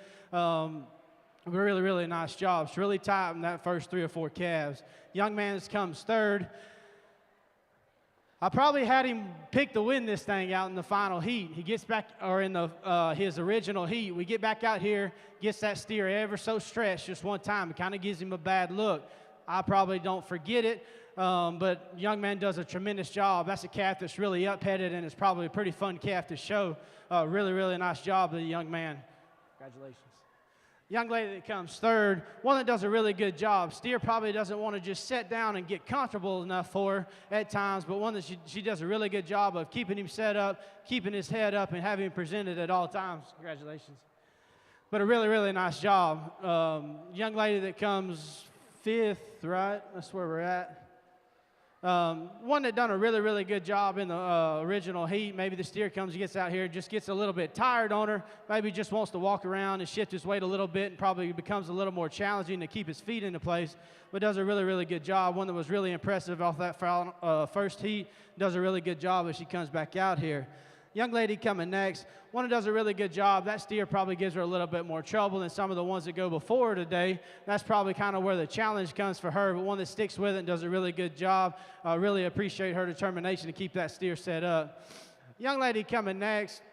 Really, really nice job. It's really tight in that first 3 or 4 calves. Young man comes third. I probably had him pick to win this thing out in the final heat. He gets back, or in the his original heat. We get back out here, gets that steer ever so stretched just one time. It kind of gives him a bad look. I probably don't forget it, but young man does a tremendous job. That's a calf that's really up-headed, and it's probably a pretty fun calf to show. Really, really nice job of the young man. Congratulations. Young lady that comes third, one that does a really good job. Steer probably doesn't want to just sit down and get comfortable enough for her at times, but one that she does a really good job of keeping him set up, keeping his head up, and having him presented at all times. Congratulations. But a really, really nice job. Young lady that comes fifth, right? That's where we're at. One that done a really, really good job in the original heat. Maybe the steer comes, gets out here, just gets a little bit tired on her. Maybe just wants to walk around and shift his weight a little bit, and probably becomes a little more challenging to keep his feet into place, but does a really, really good job. One that was really impressive off that first heat. Does a really good job as she comes back out here. Young lady coming next, one that does a really good job. That steer probably gives her a little bit more trouble than some of the ones that go before her today. That's probably kind of where the challenge comes for her, but one that sticks with it and does a really good job. Really appreciate her determination to keep that steer set up. Young lady coming next,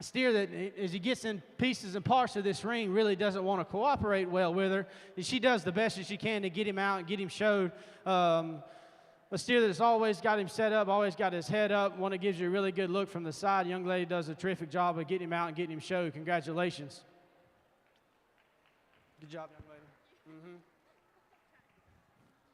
a steer that as he gets in pieces and parts of this ring really doesn't want to cooperate well with her. And she does the best that she can to get him out and get him showed. A steer that's always got him set up, always got his head up, one that gives you a really good look from the side. Young lady does a terrific job of getting him out and getting him showed. Congratulations. Good job, young lady. Mm-hmm.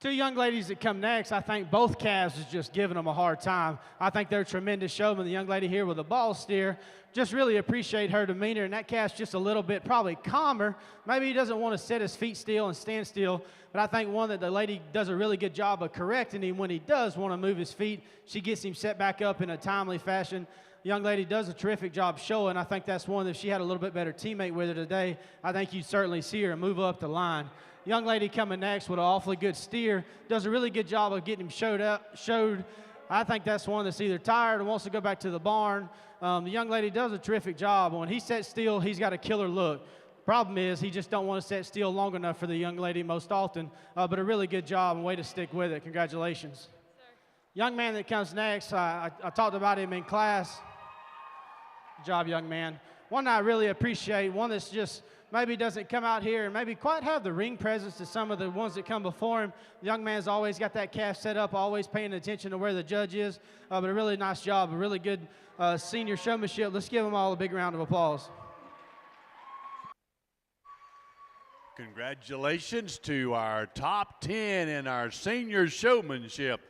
2 young ladies that come next, I think both calves is just giving them a hard time. I think they're tremendous showmen. The young lady here with the ball steer, just really appreciate her demeanor, and that calf's just a little bit probably calmer. Maybe he doesn't want to set his feet still and stand still, but I think one that the lady does a really good job of correcting him when he does want to move his feet. She gets him set back up in a timely fashion. young lady does a terrific job showing. I think that's one that if she had a little bit better teammate with her today, I think you'd certainly see her move up the line. Young lady coming next with an awfully good steer, does a really good job of getting him showed. I think that's one that's either tired or wants to go back to the barn. The young lady does a terrific job. When he sets still, he's got a killer look. Problem is, he just don't want to set still long enough for the young lady most often, but a really good job and way to stick with it. Congratulations. Young man that comes next, I talked about him in class. Good job, young man. One I really appreciate, one that's just maybe doesn't come out here and maybe quite have the ring presence to some of the ones that come before him. The young man's always got that calf set up, always paying attention to where the judge is, but a really nice job, a really good senior showmanship. Let's give them all a big round of applause. Congratulations to our top 10 in our senior showmanship.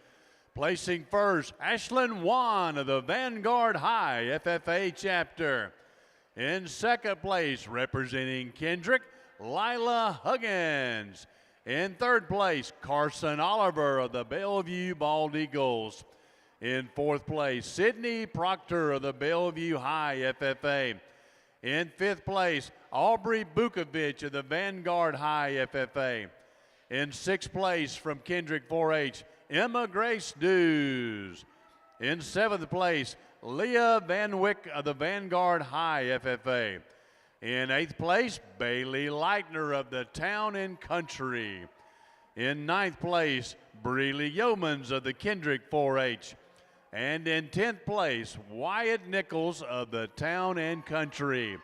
Placing first, Ashlyn Wan of the Vanguard High FFA chapter. In second place, representing Kendrick, Lila Huggins. In third place, Carson Oliver of the Bellevue Bald Eagles. In fourth place, Sydney Proctor of the Bellevue High FFA. In fifth place, Aubrey Bukovich of the Vanguard High FFA. In sixth place, from Kendrick 4-H, Emma Grace Dews. In seventh place, Leah Van Wyck of the Vanguard High FFA. In eighth place, Bailey Leitner of the Town and Country. In ninth place, Breely Yeomans of the Kendrick 4-H. And in 10th place, Wyatt Nichols of the Town and Country.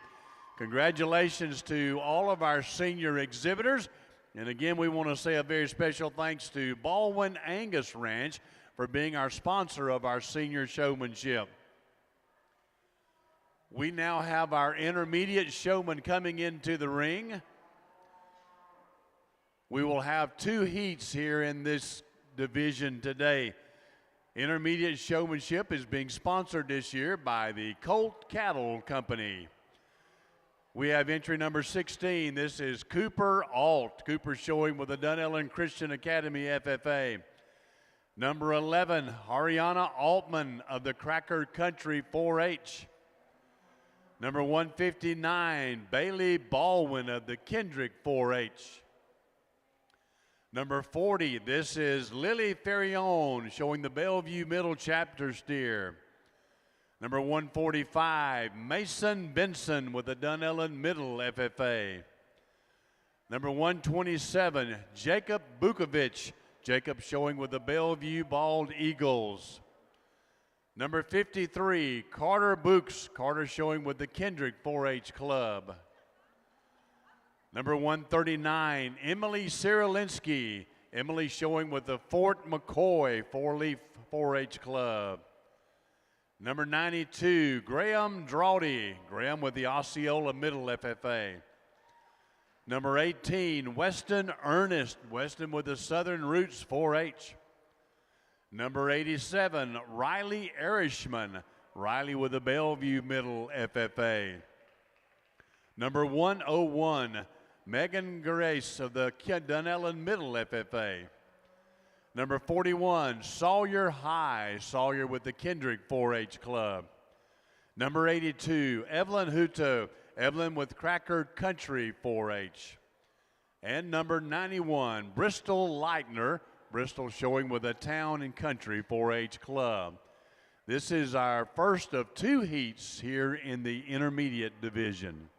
Congratulations to all of our senior exhibitors. And again, we want to say a very special thanks to Baldwin Angus Ranch for being our sponsor of our senior showmanship. We now have our intermediate showman coming into the ring. We will have two heats here in this division today. Intermediate showmanship is being sponsored this year by the Colt Cattle Company. We have entry number 16. This is Cooper Alt. Cooper showing with the Dunellen Christian Academy FFA. Number 11, Ariana Altman of the Cracker Country 4-H. Number 159, Bailey Baldwin of the Kendrick 4-H. Number 40, this is Lily Ferrion showing the Bellevue Middle Chapter steer. Number 145, Mason Benson with the Dunellen Middle FFA. Number 127, Jacob Bukovich. Jacob showing with the Bellevue Bald Eagles. Number 53, Carter Books. Carter showing with the Kendrick 4-H Club. Number 139, Emily Cyrilinski. Emily showing with the Fort McCoy 4-Leaf 4-H Club. Number 92, Graham Drawdy. Graham with the Osceola Middle FFA. Number 18, Weston Ernest. Weston with the Southern Roots 4-H. Number 87, Riley Erishman. Riley with the Bellevue Middle FFA. Number 101, Megan Grace of the Dunellen Middle FFA. Number 41, Sawyer High. Sawyer with the Kendrick 4-H Club. Number 82, Evelyn Hutto. Evelyn with Cracker Country 4-H. And number 91, Bristol Leitner. Bristol showing with the Town and Country 4-H Club. This is our first of two heats here in the intermediate division.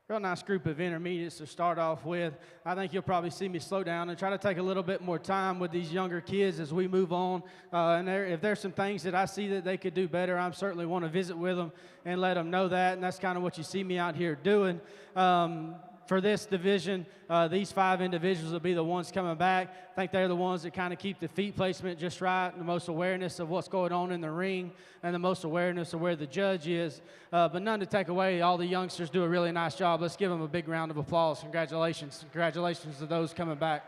Real nice group of intermediates to start off with. I think you'll probably see me slow down and try to take a little bit more time with these younger kids as we move on. If there's some things that I see that they could do better, I certainly want to visit with them and let them know that. And that's kind of what you see me out here doing. For this division, these 5 individuals will be the ones coming back. I think they're the ones that kind of keep the feet placement just right, and the most awareness of what's going on in the ring, and the most awareness of where the judge is. But none to take away. All the youngsters do a really nice job. Let's give them a big round of applause. Congratulations. Congratulations to those coming back.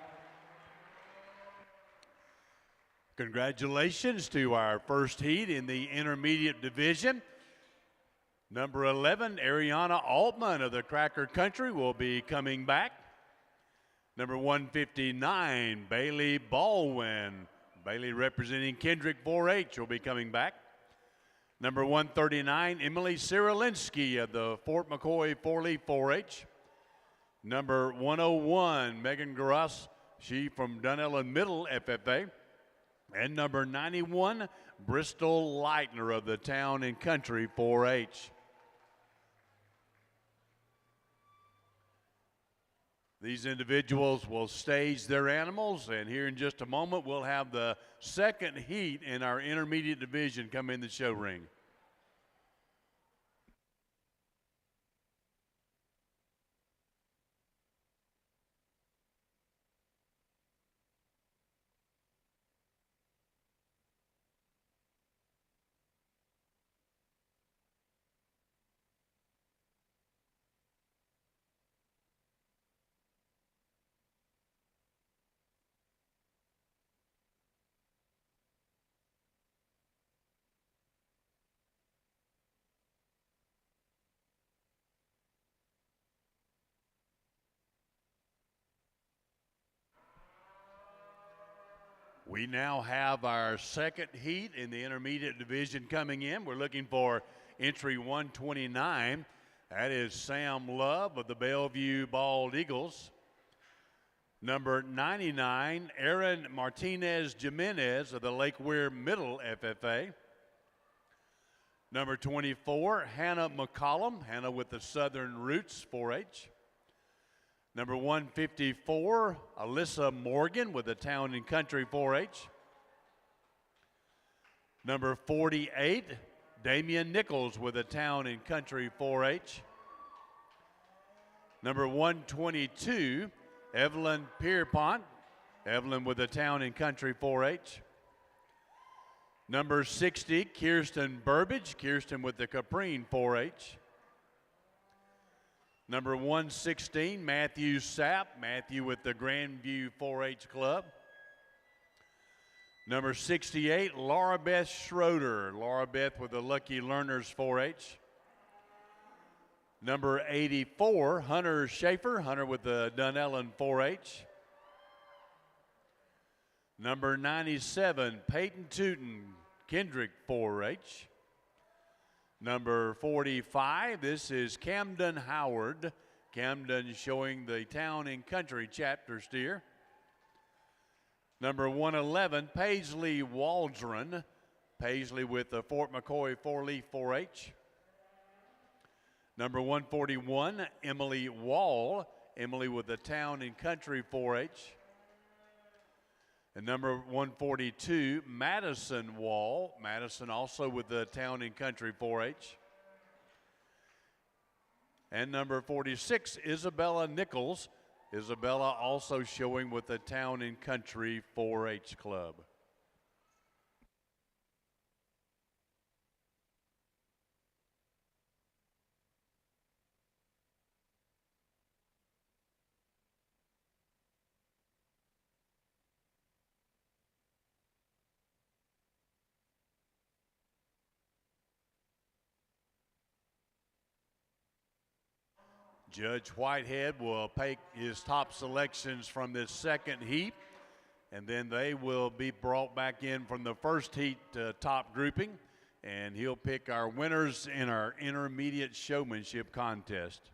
Congratulations to our first heat in the intermediate division. Number 11, Ariana Altman of the Cracker Country will be coming back. Number 159, Bailey Baldwin. Bailey representing Kendrick 4-H will be coming back. Number 139, Emily Cyrilinski of the Fort McCoy 4-Leaf 4-H. Number 101, Megan Garas, she from Dunellen Middle FFA. And number 91, Bristol Leitner of the Town and Country 4-H. These individuals will stage their animals, and here in just a moment we'll have the second heat in our intermediate division come in the show ring. We now have our second heat in the intermediate division coming in. We're looking for entry 129. That is Sam Love of the Bellevue Bald Eagles. Number 99, Aaron Martinez Jimenez of the Lake Weir Middle FFA. Number 24, Hannah McCollum, Hannah with the Southern Roots 4-H. Number 154, Alyssa Morgan with the Town and Country 4-H. Number 48, Damian Nichols with the Town and Country 4-H. Number 122, Evelyn Pierpont, Evelyn with the Town and Country 4-H. Number 60, Kirsten Burbage, Kirsten with the Caprine 4-H. Number 116, Matthew Sapp, Matthew with the Grandview 4-H Club. Number 68, Laura Beth Schroeder, Laura Beth with the Lucky Learners 4-H. Number 84, Hunter Schaefer, Hunter with the Dunellen 4-H. Number 97, Peyton Tootin, Kendrick 4-H. Number 45, this is Camden Howard. Camden showing the Town and Country chapter steer. Number 111, Paisley Waldron. Paisley with the Fort McCoy 4-Leaf 4-H. Number 141, Emily Wall. Emily with the Town and Country 4-H. And number 142, Madison Wall. Madison also with the Town and Country 4-H. And number 46, Isabella Nichols. Isabella also showing with the Town and Country 4-H Club. Judge Whitehead will take his top selections from this second heat, and then they will be brought back in from the first heat top grouping, and he'll pick our winners in our intermediate showmanship contest.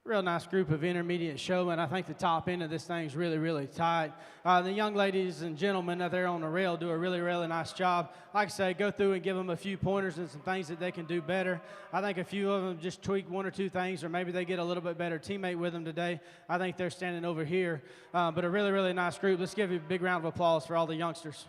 Real nice group of intermediate showmen. I think the top end of this thing's really, really tight. The young ladies and gentlemen out there on the rail do a really, really nice job. Like I say, go through and give them a few pointers and some things that they can do better. I think a few of them just tweak one or two things, or maybe they get a little bit better teammate with them today. I think they're standing over here. But a really, really nice group. Let's give you a big round of applause for all the youngsters.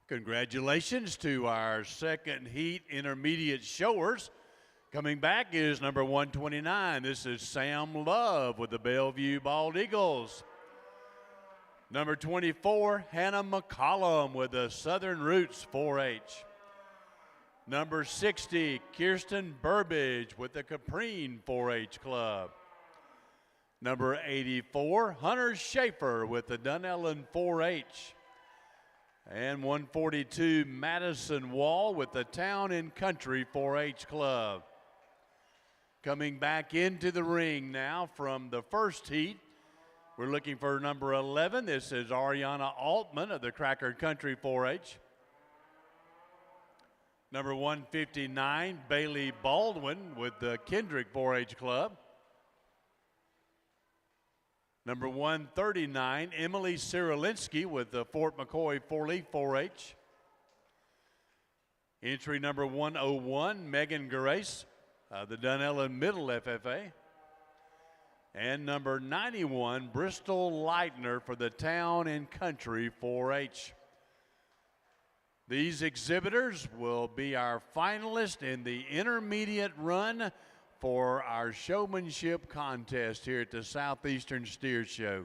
Congratulations to our second heat intermediate showers. Coming back is number 129. This is Sam Love with the Bellevue Bald Eagles. Number 24, Hannah McCollum with the Southern Roots 4-H. Number 60, Kirsten Burbage with the Caprine 4-H Club. Number 84, Hunter Schaefer with the Dunellen 4-H. And 142, Madison Wall with the Town and Country 4-H Club. Coming back into the ring now from the first heat, we're looking for number 11. This is Ariana Altman of the Cracker Country 4-H. Number 159, Bailey Baldwin with the Kendrick 4-H Club. Number 139, Emily Cyrilinski with the Fort McCoy 4-Leaf 4-H. Entry number 101, Megan Gerace, the Dunellen Middle FFA. And number 91, Bristol Leitner for the Town and Country 4-H. These exhibitors will be our finalists in the intermediate run for our showmanship contest here at the Southeastern Steer Show.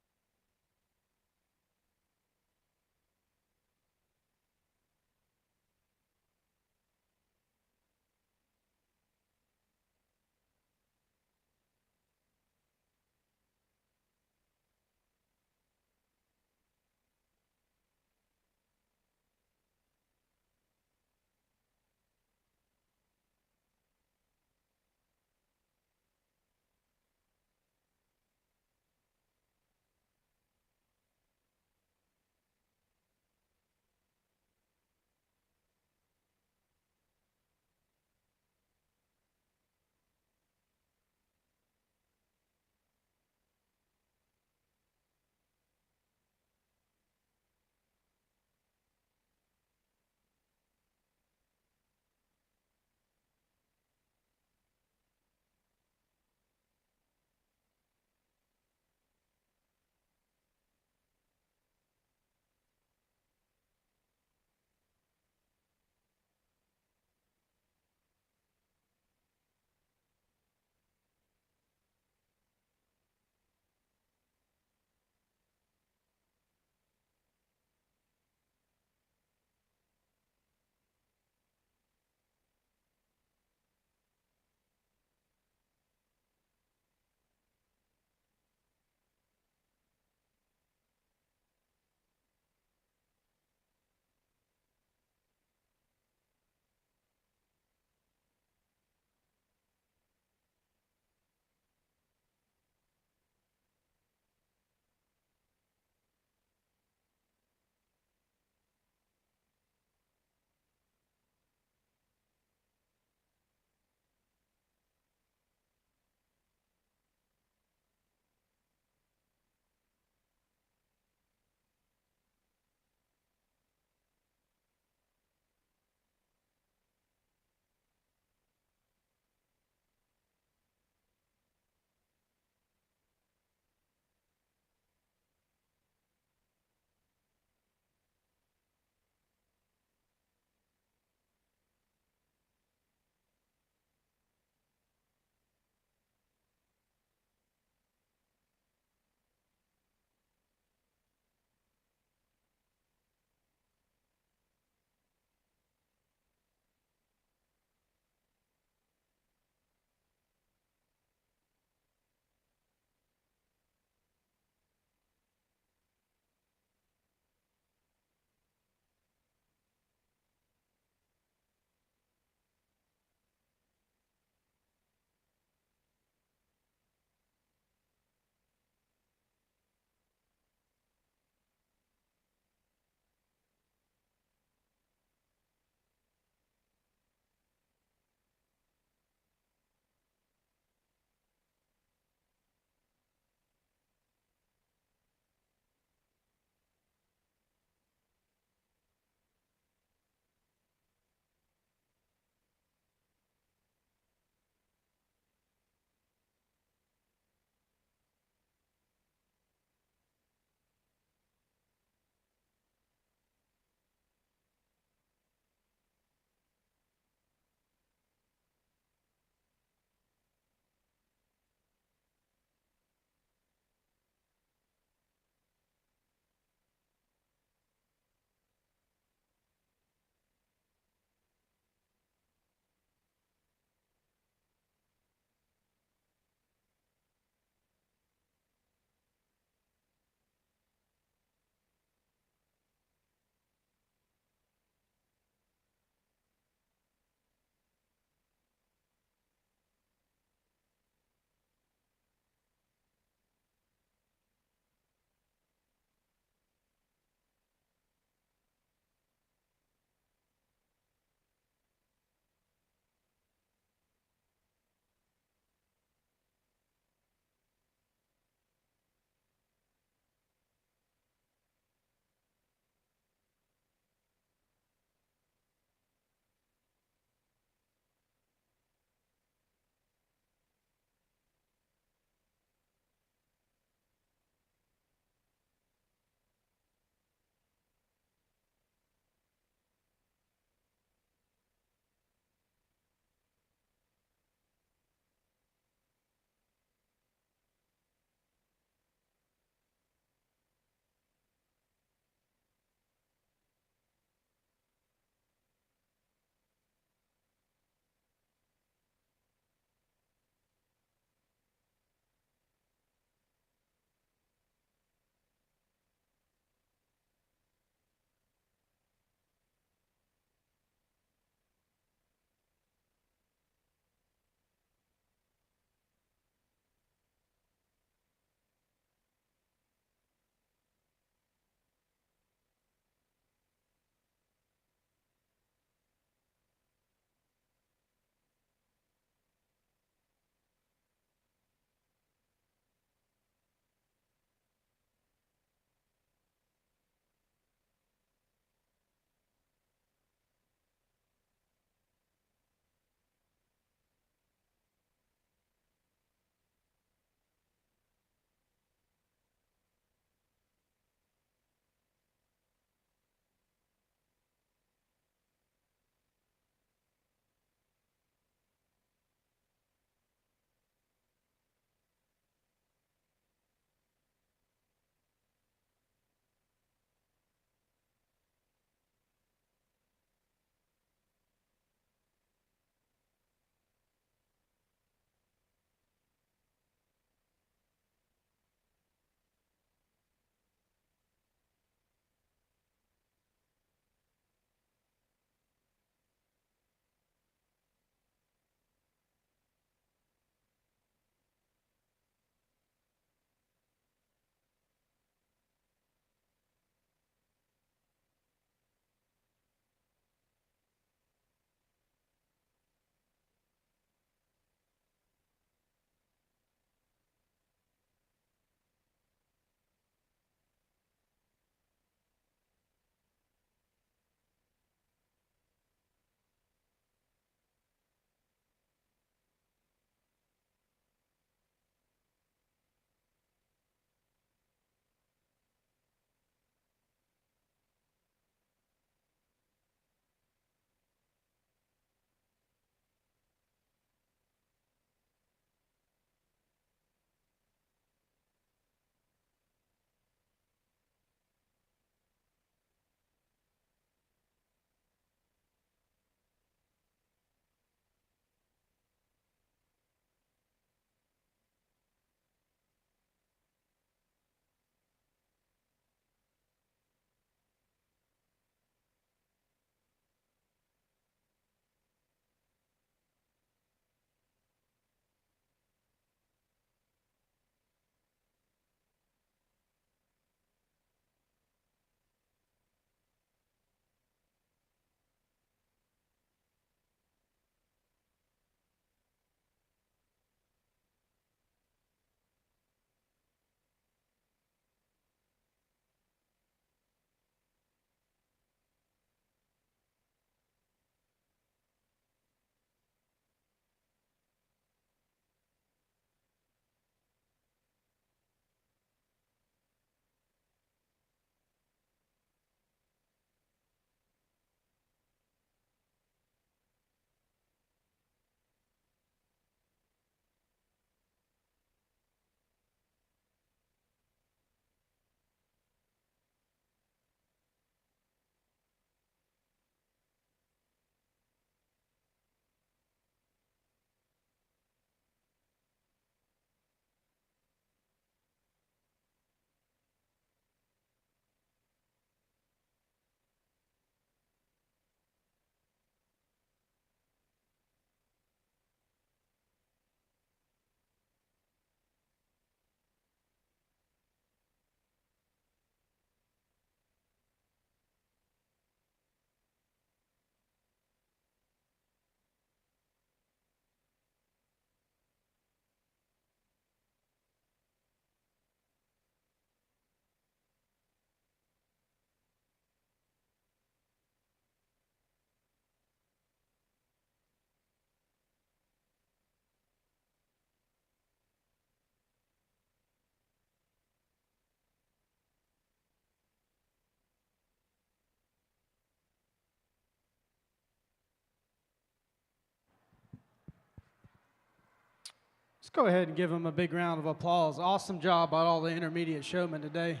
go ahead and give them a big round of applause. Awesome job by all the intermediate showmen today.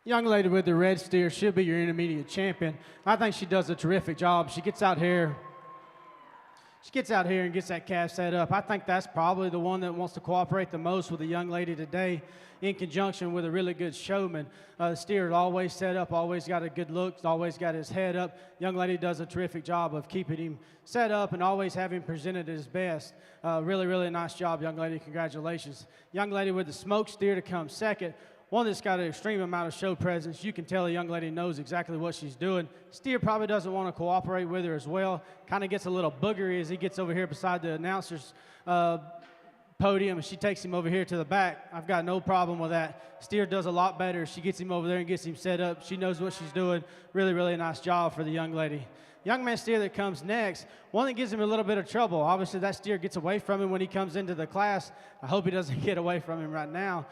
Young lady with the red steer should be your intermediate champion. I think she does a terrific job. She gets out here and gets that calf set up. I think that's probably the one that wants to cooperate the most with the young lady today, in conjunction with a really good showman. The steer is always set up, always got a good look, always got his head up. Young lady does a terrific job of keeping him set up and always having presented his best. Really, really nice job, young lady. Congratulations. Young lady with the smoke steer to come second. One that's got an extreme amount of show presence. You can tell the young lady knows exactly what she's doing. Steer probably doesn't want to cooperate with her as well. Kind of gets a little boogery as he gets over here beside the announcer's podium, and she takes him over here to the back. I've got no problem with that. Steer does a lot better. She gets him over there and gets him set up. She knows what she's doing. Really, really nice job for the young lady. Young man steer that comes next, one that gives him a little bit of trouble. Obviously, that steer gets away from him when he comes into the class. I hope he doesn't get away from him right now.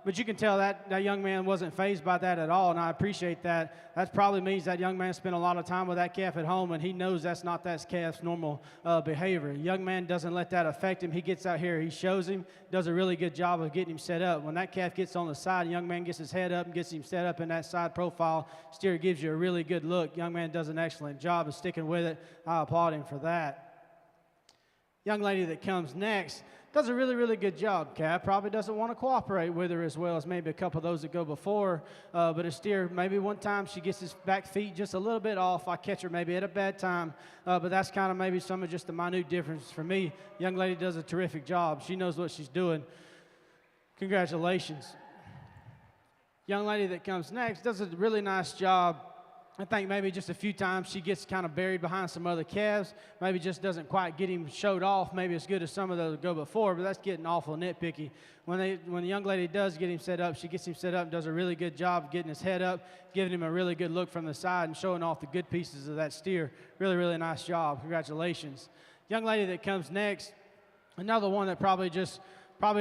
But you can tell that young man wasn't fazed by that at all, and I appreciate that. That probably means that young man spent a lot of time with that calf at home, and he knows that's not that calf's normal behavior. Young man doesn't let that affect him. He gets out here, he shows him, does a really good job of getting him set up. When that calf gets on the side, young man gets his head up and gets him set up in that side profile. Steer gives you a really good look. Young man does an excellent job of sticking with it. I applaud him for that. Young lady that comes next does a really, really good job. Calf probably doesn't want to cooperate with her as well as maybe a couple of those that go before. But a steer, maybe one time she gets his back feet just a little bit off. I catch her maybe at a bad time. But that's kind of maybe some of just the minute difference for me. Young lady does a terrific job. She knows what she's doing. Congratulations. Young lady that comes next does a really nice job. I think maybe just a few times she gets kind of buried behind some other calves. Maybe just doesn't quite get him showed off, maybe as good as some of those that go before, but that's getting awful nitpicky. When the young lady does get him set up, she gets him set up and does a really good job of getting his head up, giving him a really good look from the side and showing off the good pieces of that steer. Really, really nice job. Congratulations. Young lady that comes next, another one that probably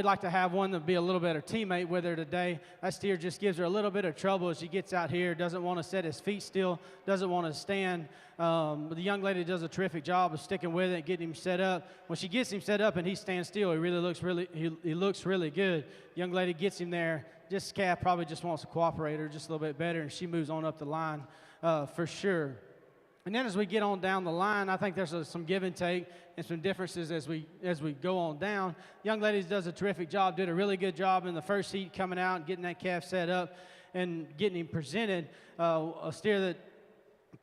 like to have one that be a little better teammate with her today. That steer just gives her a little bit of trouble as she gets out here, doesn't want to set his feet still, doesn't want to stand. But the young lady does a terrific job of sticking with it, getting him set up. When she gets him set up and he stands still, he looks really good. Young lady gets him there. This calf probably just wants to cooperate her just a little bit better, and she moves on up the line for sure. And then as we get on down the line, I think there's some give and take and some differences as we go on down. Young lady does a terrific job, did a really good job in the first heat coming out and getting that calf set up and getting him presented. A steer that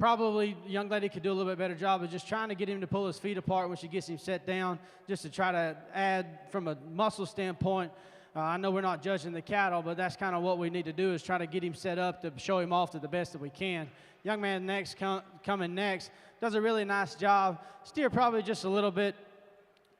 probably the young lady could do a little bit better job of just trying to get him to pull his feet apart when she gets him set down, just to try to add from a muscle standpoint. I know we're not judging the cattle, but that's kind of what we need to do is try to get him set up to show him off to the best that we can. Young man next coming next does a really nice job. Steer probably just a little bit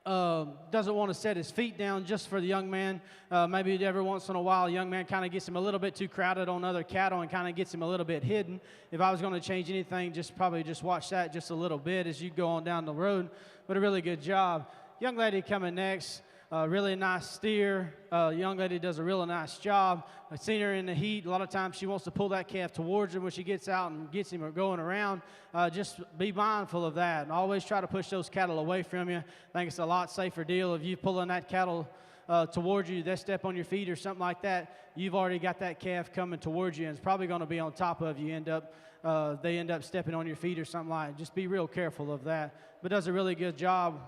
doesn't want to set his feet down just for the young man. Maybe every once in a while, a young man kind of gets him a little bit too crowded on other cattle and kind of gets him a little bit hidden. If I was going to change anything, probably watch that just a little bit as you go on down the road. But a really good job. Young lady coming next. Really nice steer. Young lady does a really nice job. I've seen her in the heat. A lot of times she wants to pull that calf towards her when she gets out and gets him or going around. Just be mindful of that and always try to push those cattle away from you. I think it's a lot safer deal if you pulling that cattle towards you, they step on your feet or something like that. You've already got that calf coming towards you and it's probably going to be on top of you. They end up stepping on your feet or something like that. Just be real careful of that. But does a really good job.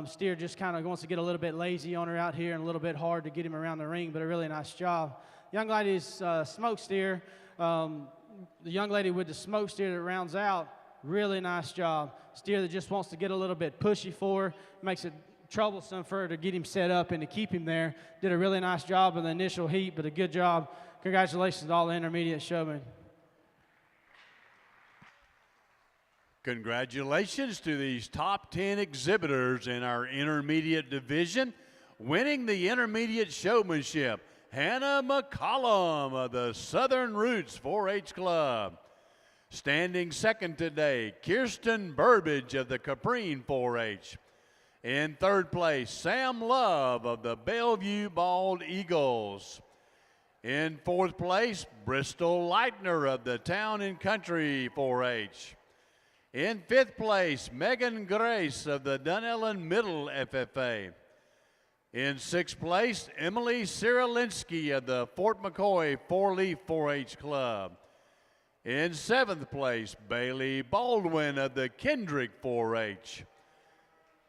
Steer just kind of wants to get a little bit lazy on her out here and a little bit hard to get him around the ring, but a really nice job. Young lady's smoke steer. The young lady with the smoke steer that rounds out, really nice job. Steer that just wants to get a little bit pushy for her, makes it troublesome for her to get him set up and to keep him there. Did a really nice job in the initial heat, but a good job. Congratulations to all the intermediate showmen. Congratulations to these top 10 exhibitors in our intermediate division. Winning the intermediate showmanship, Hannah McCollum of the Southern Roots 4-H Club. Standing second today, Kirsten Burbage of the Caprine 4-H. In third place, Sam Love of the Bellevue Bald Eagles. In fourth place, Bristol Leitner of the Town and Country 4-H. In fifth place, Megan Grace of the Dunellen Middle FFA. In sixth place, Emily Cyrilinski of the Fort McCoy Four-Leaf 4-H Club. In seventh place, Bailey Baldwin of the Kendrick 4-H.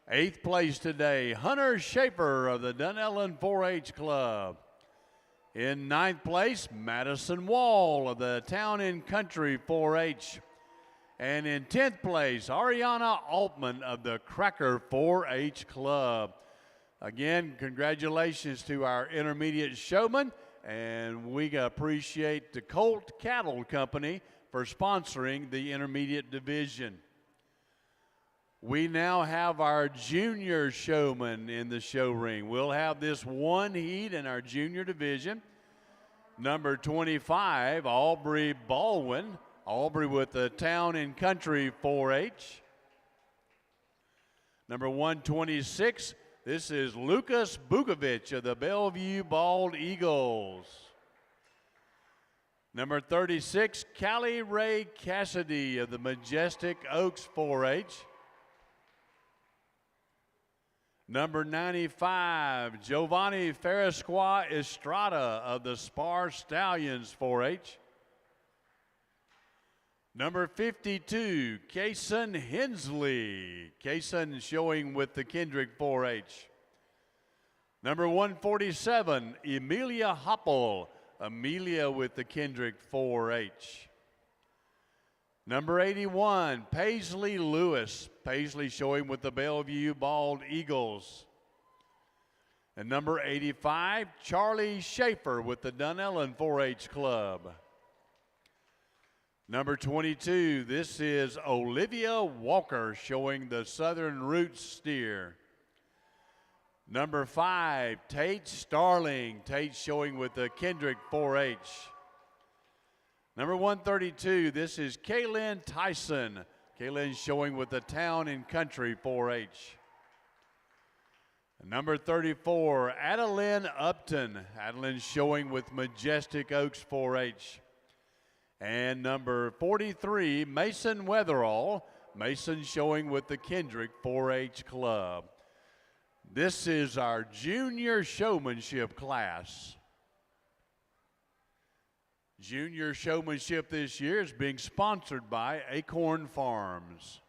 Eighth place today, Hunter Schaefer of the Dunellen 4-H Club. In ninth place, Madison Wall of the Town and Country 4-H. And in 10th place, Ariana Altman of the Cracker 4-H Club. Again, congratulations to our intermediate showmen, and we appreciate the Colt Cattle Company for sponsoring the intermediate division. We now have our junior showman in the show ring. We'll have this one heat in our junior division. Number 25, Aubrey Baldwin. Aubrey with the Town and Country 4-H. Number 126, this is Lucas Bukovic of the Bellevue Bald Eagles. Number 36, Callie Ray Cassidy of the Majestic Oaks 4-H. Number 95, Giovanni Ferrasqua Estrada of the Spar Stallions 4-H. Number 52, Kaysen Hensley. Kaysen showing with the Kendrick 4-H. Number 147, Emilia Hoppel. Amelia with the Kendrick 4-H. Number 81, Paisley Lewis. Paisley showing with the Bellevue Bald Eagles. And number 85, Charlie Schaefer with the Dunellen 4-H Club. Number 22, this is Olivia Walker showing the Southern Roots steer. Number 5, Tate Starling. Tate showing with the Kendrick 4-H. Number 132, this is Kaylin Tyson. Kaylin showing with the Town and Country 4-H. Number 34, Adeline Upton. Adeline showing with Majestic Oaks 4-H. And number 43, Mason Weatherall. Mason showing with the Kendrick 4-H Club. This is our junior showmanship class. Junior showmanship this year is being sponsored by Acorn Farms.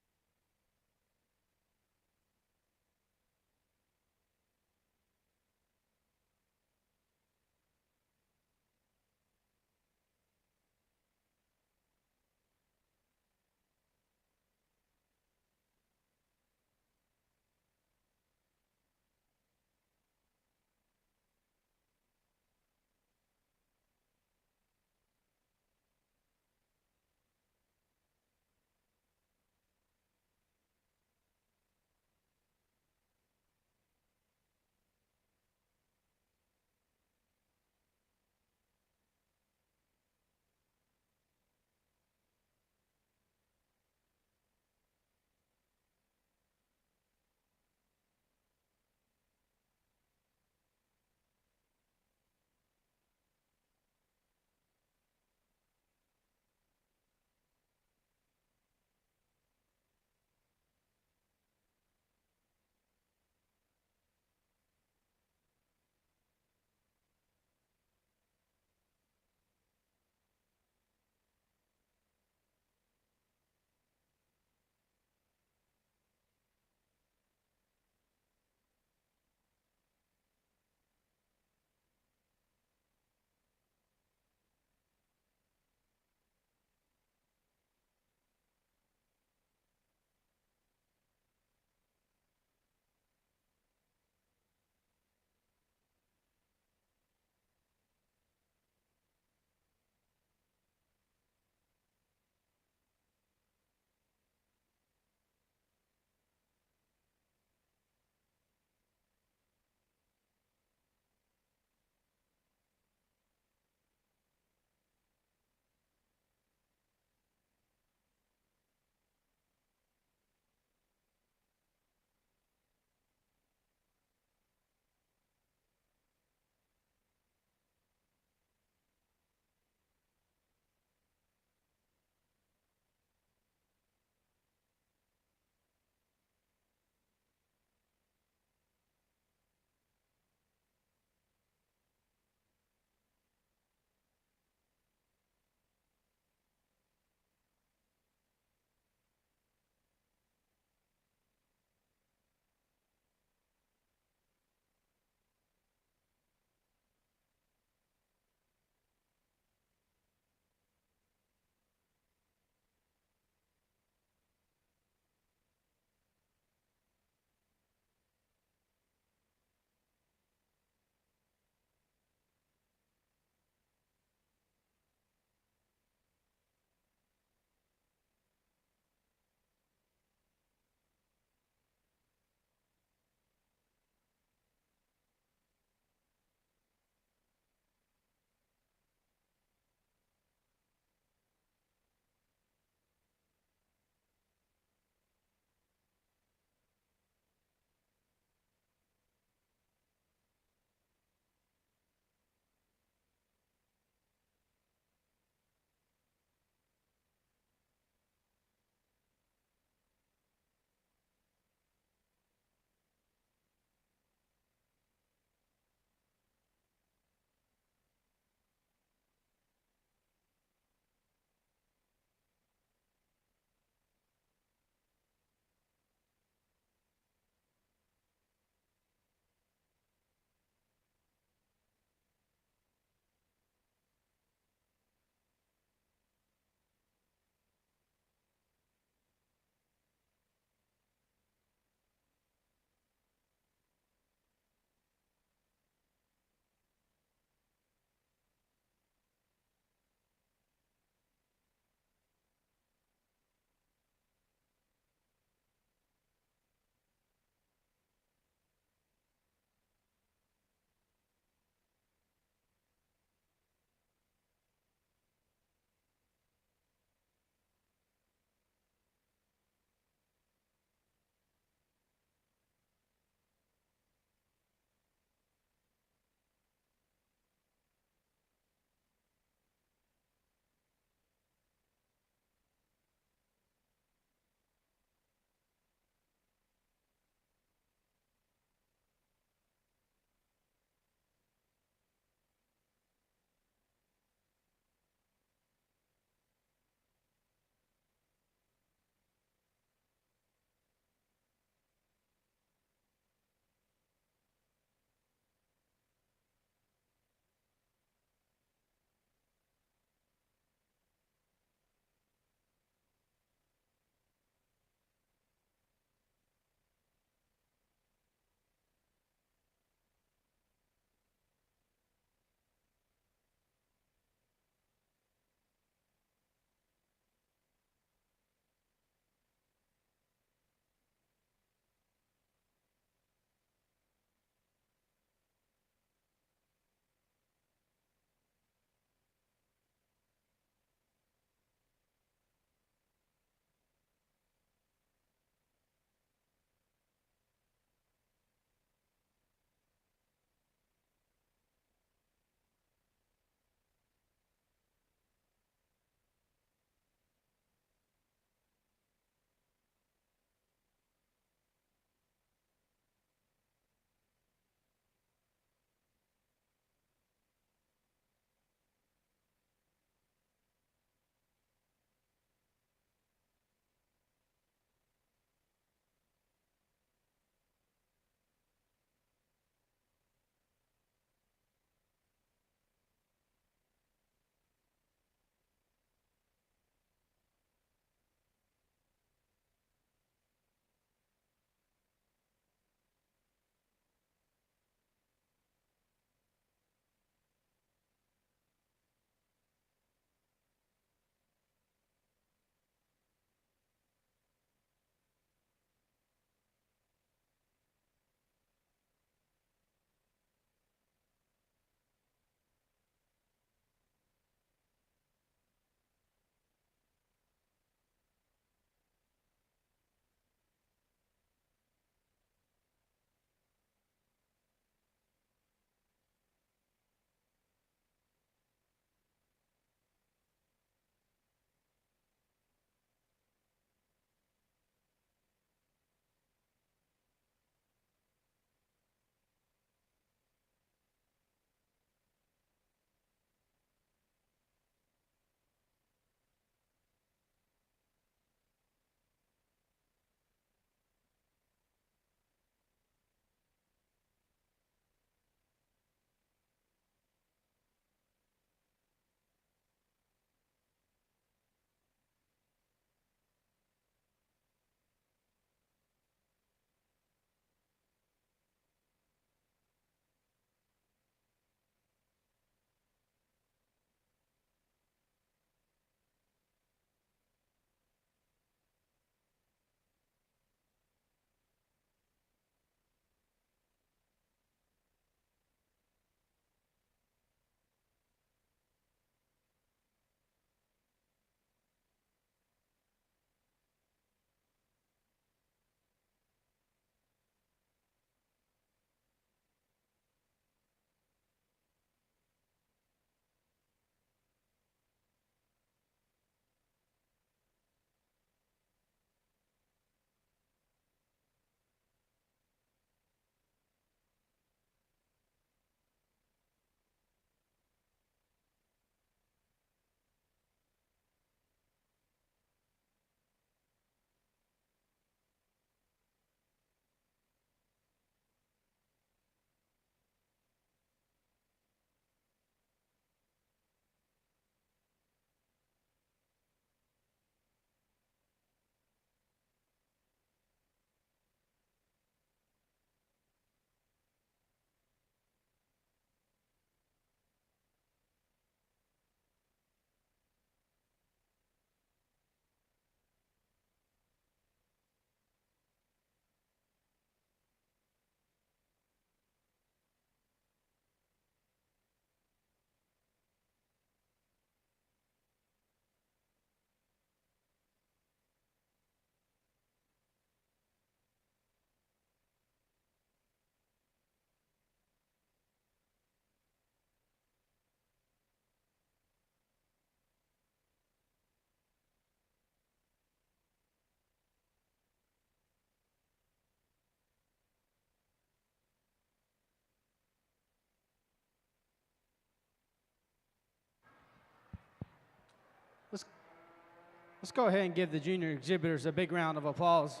Let's go ahead and give the junior exhibitors a big round of applause.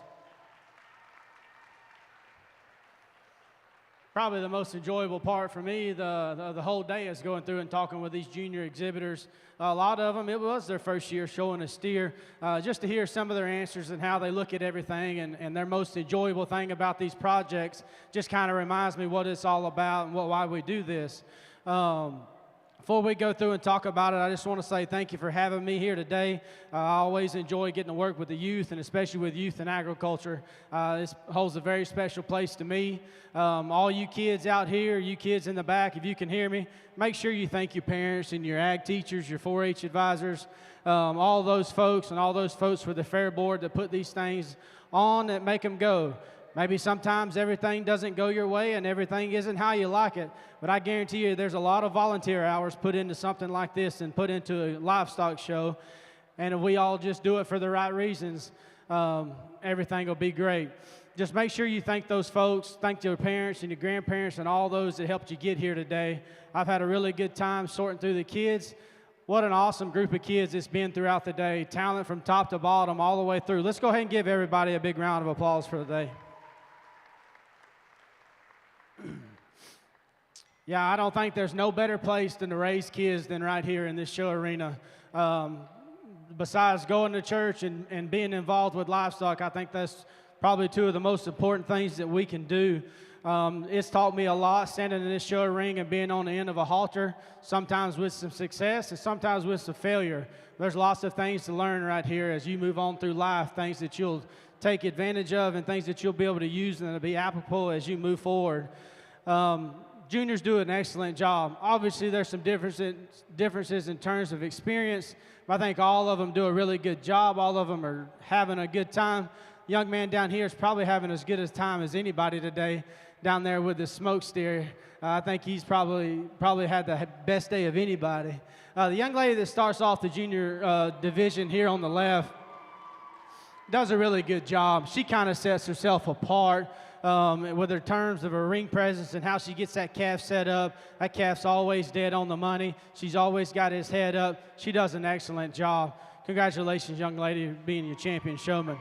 Probably the most enjoyable part for me the whole day is going through and talking with these junior exhibitors. A lot of them, it was their first year showing a steer. Just to hear some of their answers and how they look at everything and their most enjoyable thing about these projects just kind of reminds me what it's all about and why we do this. Before we go through and talk about it, I just want to say thank you for having me here today. I always enjoy getting to work with the youth, and especially with youth in agriculture. This holds a very special place to me. All you kids out here, you kids in the back, if you can hear me, make sure you thank your parents and your ag teachers, your 4-H advisors, all those folks and all those folks for the fair board that put these things on that make them go. Maybe sometimes everything doesn't go your way and everything isn't how you like it, but I guarantee you there's a lot of volunteer hours put into something like this and put into a livestock show, and if we all just do it for the right reasons, everything will be great. Just make sure you thank those folks, thank your parents and your grandparents and all those that helped you get here today. I've had a really good time sorting through the kids. What an awesome group of kids it's been throughout the day, talent from top to bottom all the way through. Let's go ahead and give everybody a big round of applause for the day. Yeah, I don't think there's no better place than to raise kids than right here in this show arena. Besides going to church and being involved with livestock, I think that's probably two of the most important things that we can do. It's taught me a lot standing in this show ring and being on the end of a halter, sometimes with some success and sometimes with some failure. There's lots of things to learn right here as you move on through life, things that you'll take advantage of and things that you'll be able to use and that'll be applicable as you move forward. Juniors do an excellent job. Obviously, there's some differences in terms of experience, but I think all of them do a really good job. All of them are having a good time. The young man down here is probably having as good a time as anybody today down there with the smoke steer. I think he's probably had the best day of anybody. The young lady that starts off the junior division here on the left does a really good job. She kind of sets herself apart with her terms of her ring presence and how she gets that calf set up. That calf's always dead on the money. She's always got his head up. She does an excellent job. Congratulations, young lady, for being your champion showman.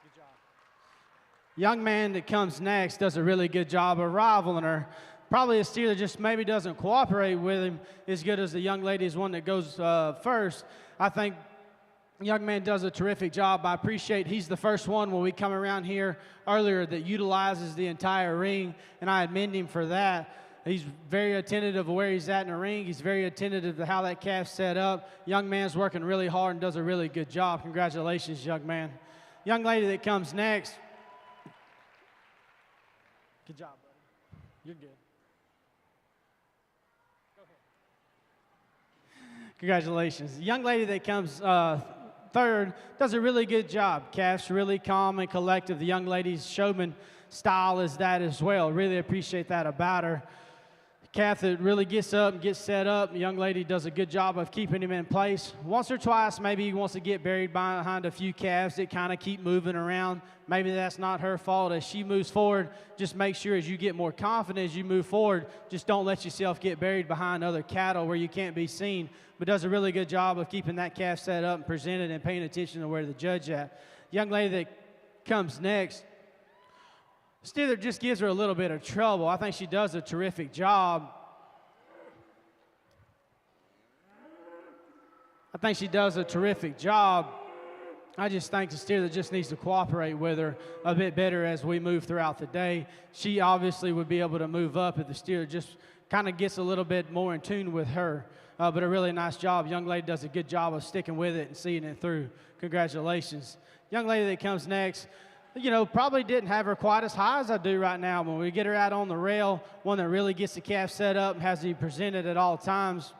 Good job. Young man that comes next does a really good job of rivaling her. Probably a steer that just maybe doesn't cooperate with him as good as the young lady is one that goes first. I think young man does a terrific job. I appreciate he's the first one when we come around here earlier that utilizes the entire ring, and I commend him for that. He's very attentive of where he's at in the ring. He's very attentive to how that calf's set up. Young man's working really hard and does a really good job. Congratulations, young man. Young lady that comes next. Good job, buddy. You're good. Go ahead. Congratulations. The young lady that comes third does a really good job. Calf's really calm and collective. The young lady's showman style is that as well. Really appreciate that about her. Calf that really gets up and gets set up. The young lady does a good job of keeping him in place. Once or twice, maybe he wants to get buried behind a few calves that kind of keep moving around. Maybe that's not her fault. As she moves forward, just make sure as you get more confident as you move forward, just don't let yourself get buried behind other cattle where you can't be seen. But does a really good job of keeping that calf set up and presented and paying attention to where the judge at. The young lady that comes next, steer that just gives her a little bit of trouble. I think she does a terrific job. I just think the steer that just needs to cooperate with her a bit better as we move throughout the day. She obviously would be able to move up if the steer just kind of gets a little bit more in tune with her. But a really nice job. Young lady does a good job of sticking with it and seeing it through. Congratulations. Young lady that comes next, probably didn't have her quite as high as I do right now. When we get her out on the rail, one that really gets the calf set up and has it presented at all times.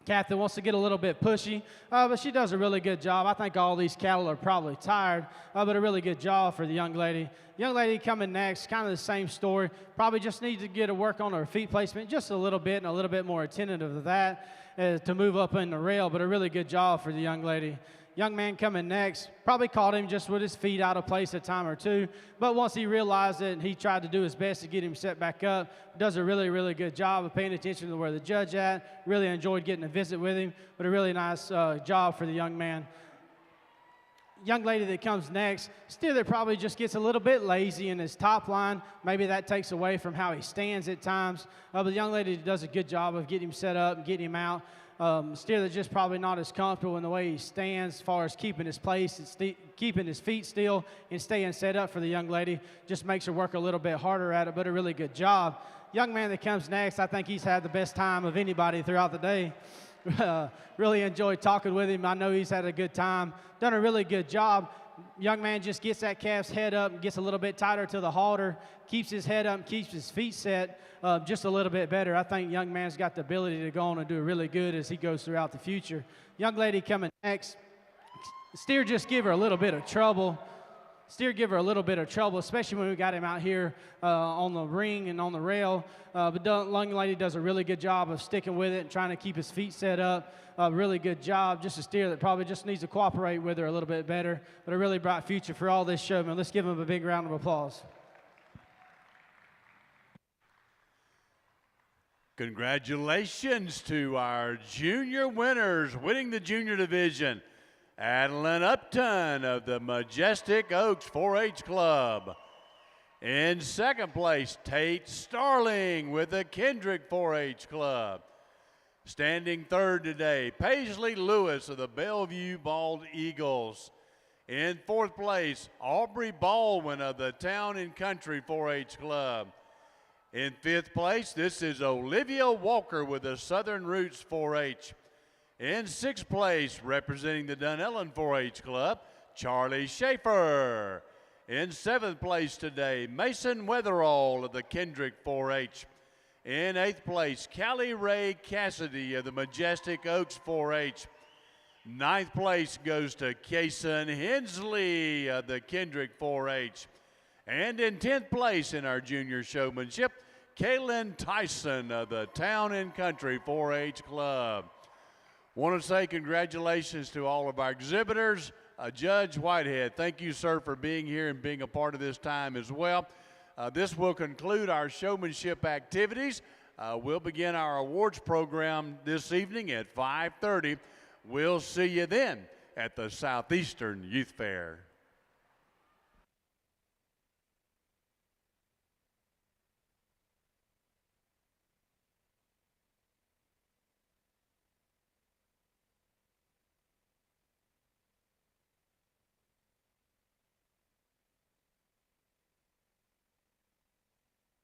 Calf that wants to get a little bit pushy, but she does a really good job. I think all these cattle are probably tired, but a really good job for the young lady. Young lady coming next, kind of the same story. Probably just needs to get a work on her feet placement just a little bit and a little bit more attentive to that to move up in the rail, but a really good job for the young lady. Young man coming next, probably caught him just with his feet out of place a time or two, but once he realized it, he tried to do his best to get him set back up. Does a really, really good job of paying attention to where the judge at. Really enjoyed getting a visit with him, but a really nice job for the young man. Young lady that comes next, steer that probably just gets a little bit lazy in his top line. Maybe that takes away from how he stands at times. But the young lady does a good job of getting him set up and getting him out. Steer that's just probably not as comfortable in the way he stands as far as keeping his place and keeping his feet still and staying set up for the young lady. Just makes her work a little bit harder at it, but a really good job. Young man that comes next, I think he's had the best time of anybody throughout the day. Really enjoyed talking with him. I know he's had a good time. Done a really good job. Young man just gets that calf's head up and gets a little bit tighter to the halter, keeps his head up, keeps his feet set just a little bit better. I think young man's got the ability to go on and do really good as he goes throughout the future. Young lady coming next. Steer just give her a little bit of trouble. Steer give her a little bit of trouble, especially when we got him out here on the ring and on the rail. But young lady does a really good job of sticking with it and trying to keep his feet set up. Really good job. Just a steer that probably just needs to cooperate with her a little bit better. But a really bright future for all this showmen. Let's give him a big round of applause. Congratulations to our junior winners winning the junior division. Adeline Upton of the Majestic Oaks 4-H Club. In second place, Tate Starling with the Kendrick 4-H Club. Standing third today, Paisley Lewis of the Bellevue Bald Eagles. In fourth place, Aubrey Baldwin of the Town and Country 4-H Club. In fifth place, this is Olivia Walker with the Southern Roots 4-H. In sixth place, representing the Dunellen 4-H Club, Charlie Schaefer. In seventh place today, Mason Weatherall of the Kendrick 4-H. In eighth place, Callie Ray Cassidy of the Majestic Oaks 4-H. Ninth place goes to Kason Hensley of the Kendrick 4-H. And in 10th place in our junior showmanship, Kaylin Tyson of the Town and Country 4-H Club. Want to say congratulations to all of our exhibitors. Judge Whitehead, thank you, sir, for being here and being a part of this time as well. This will conclude our showmanship activities. We'll begin our awards program this evening at 5:30. We'll see you then at the Southeastern Youth Fair.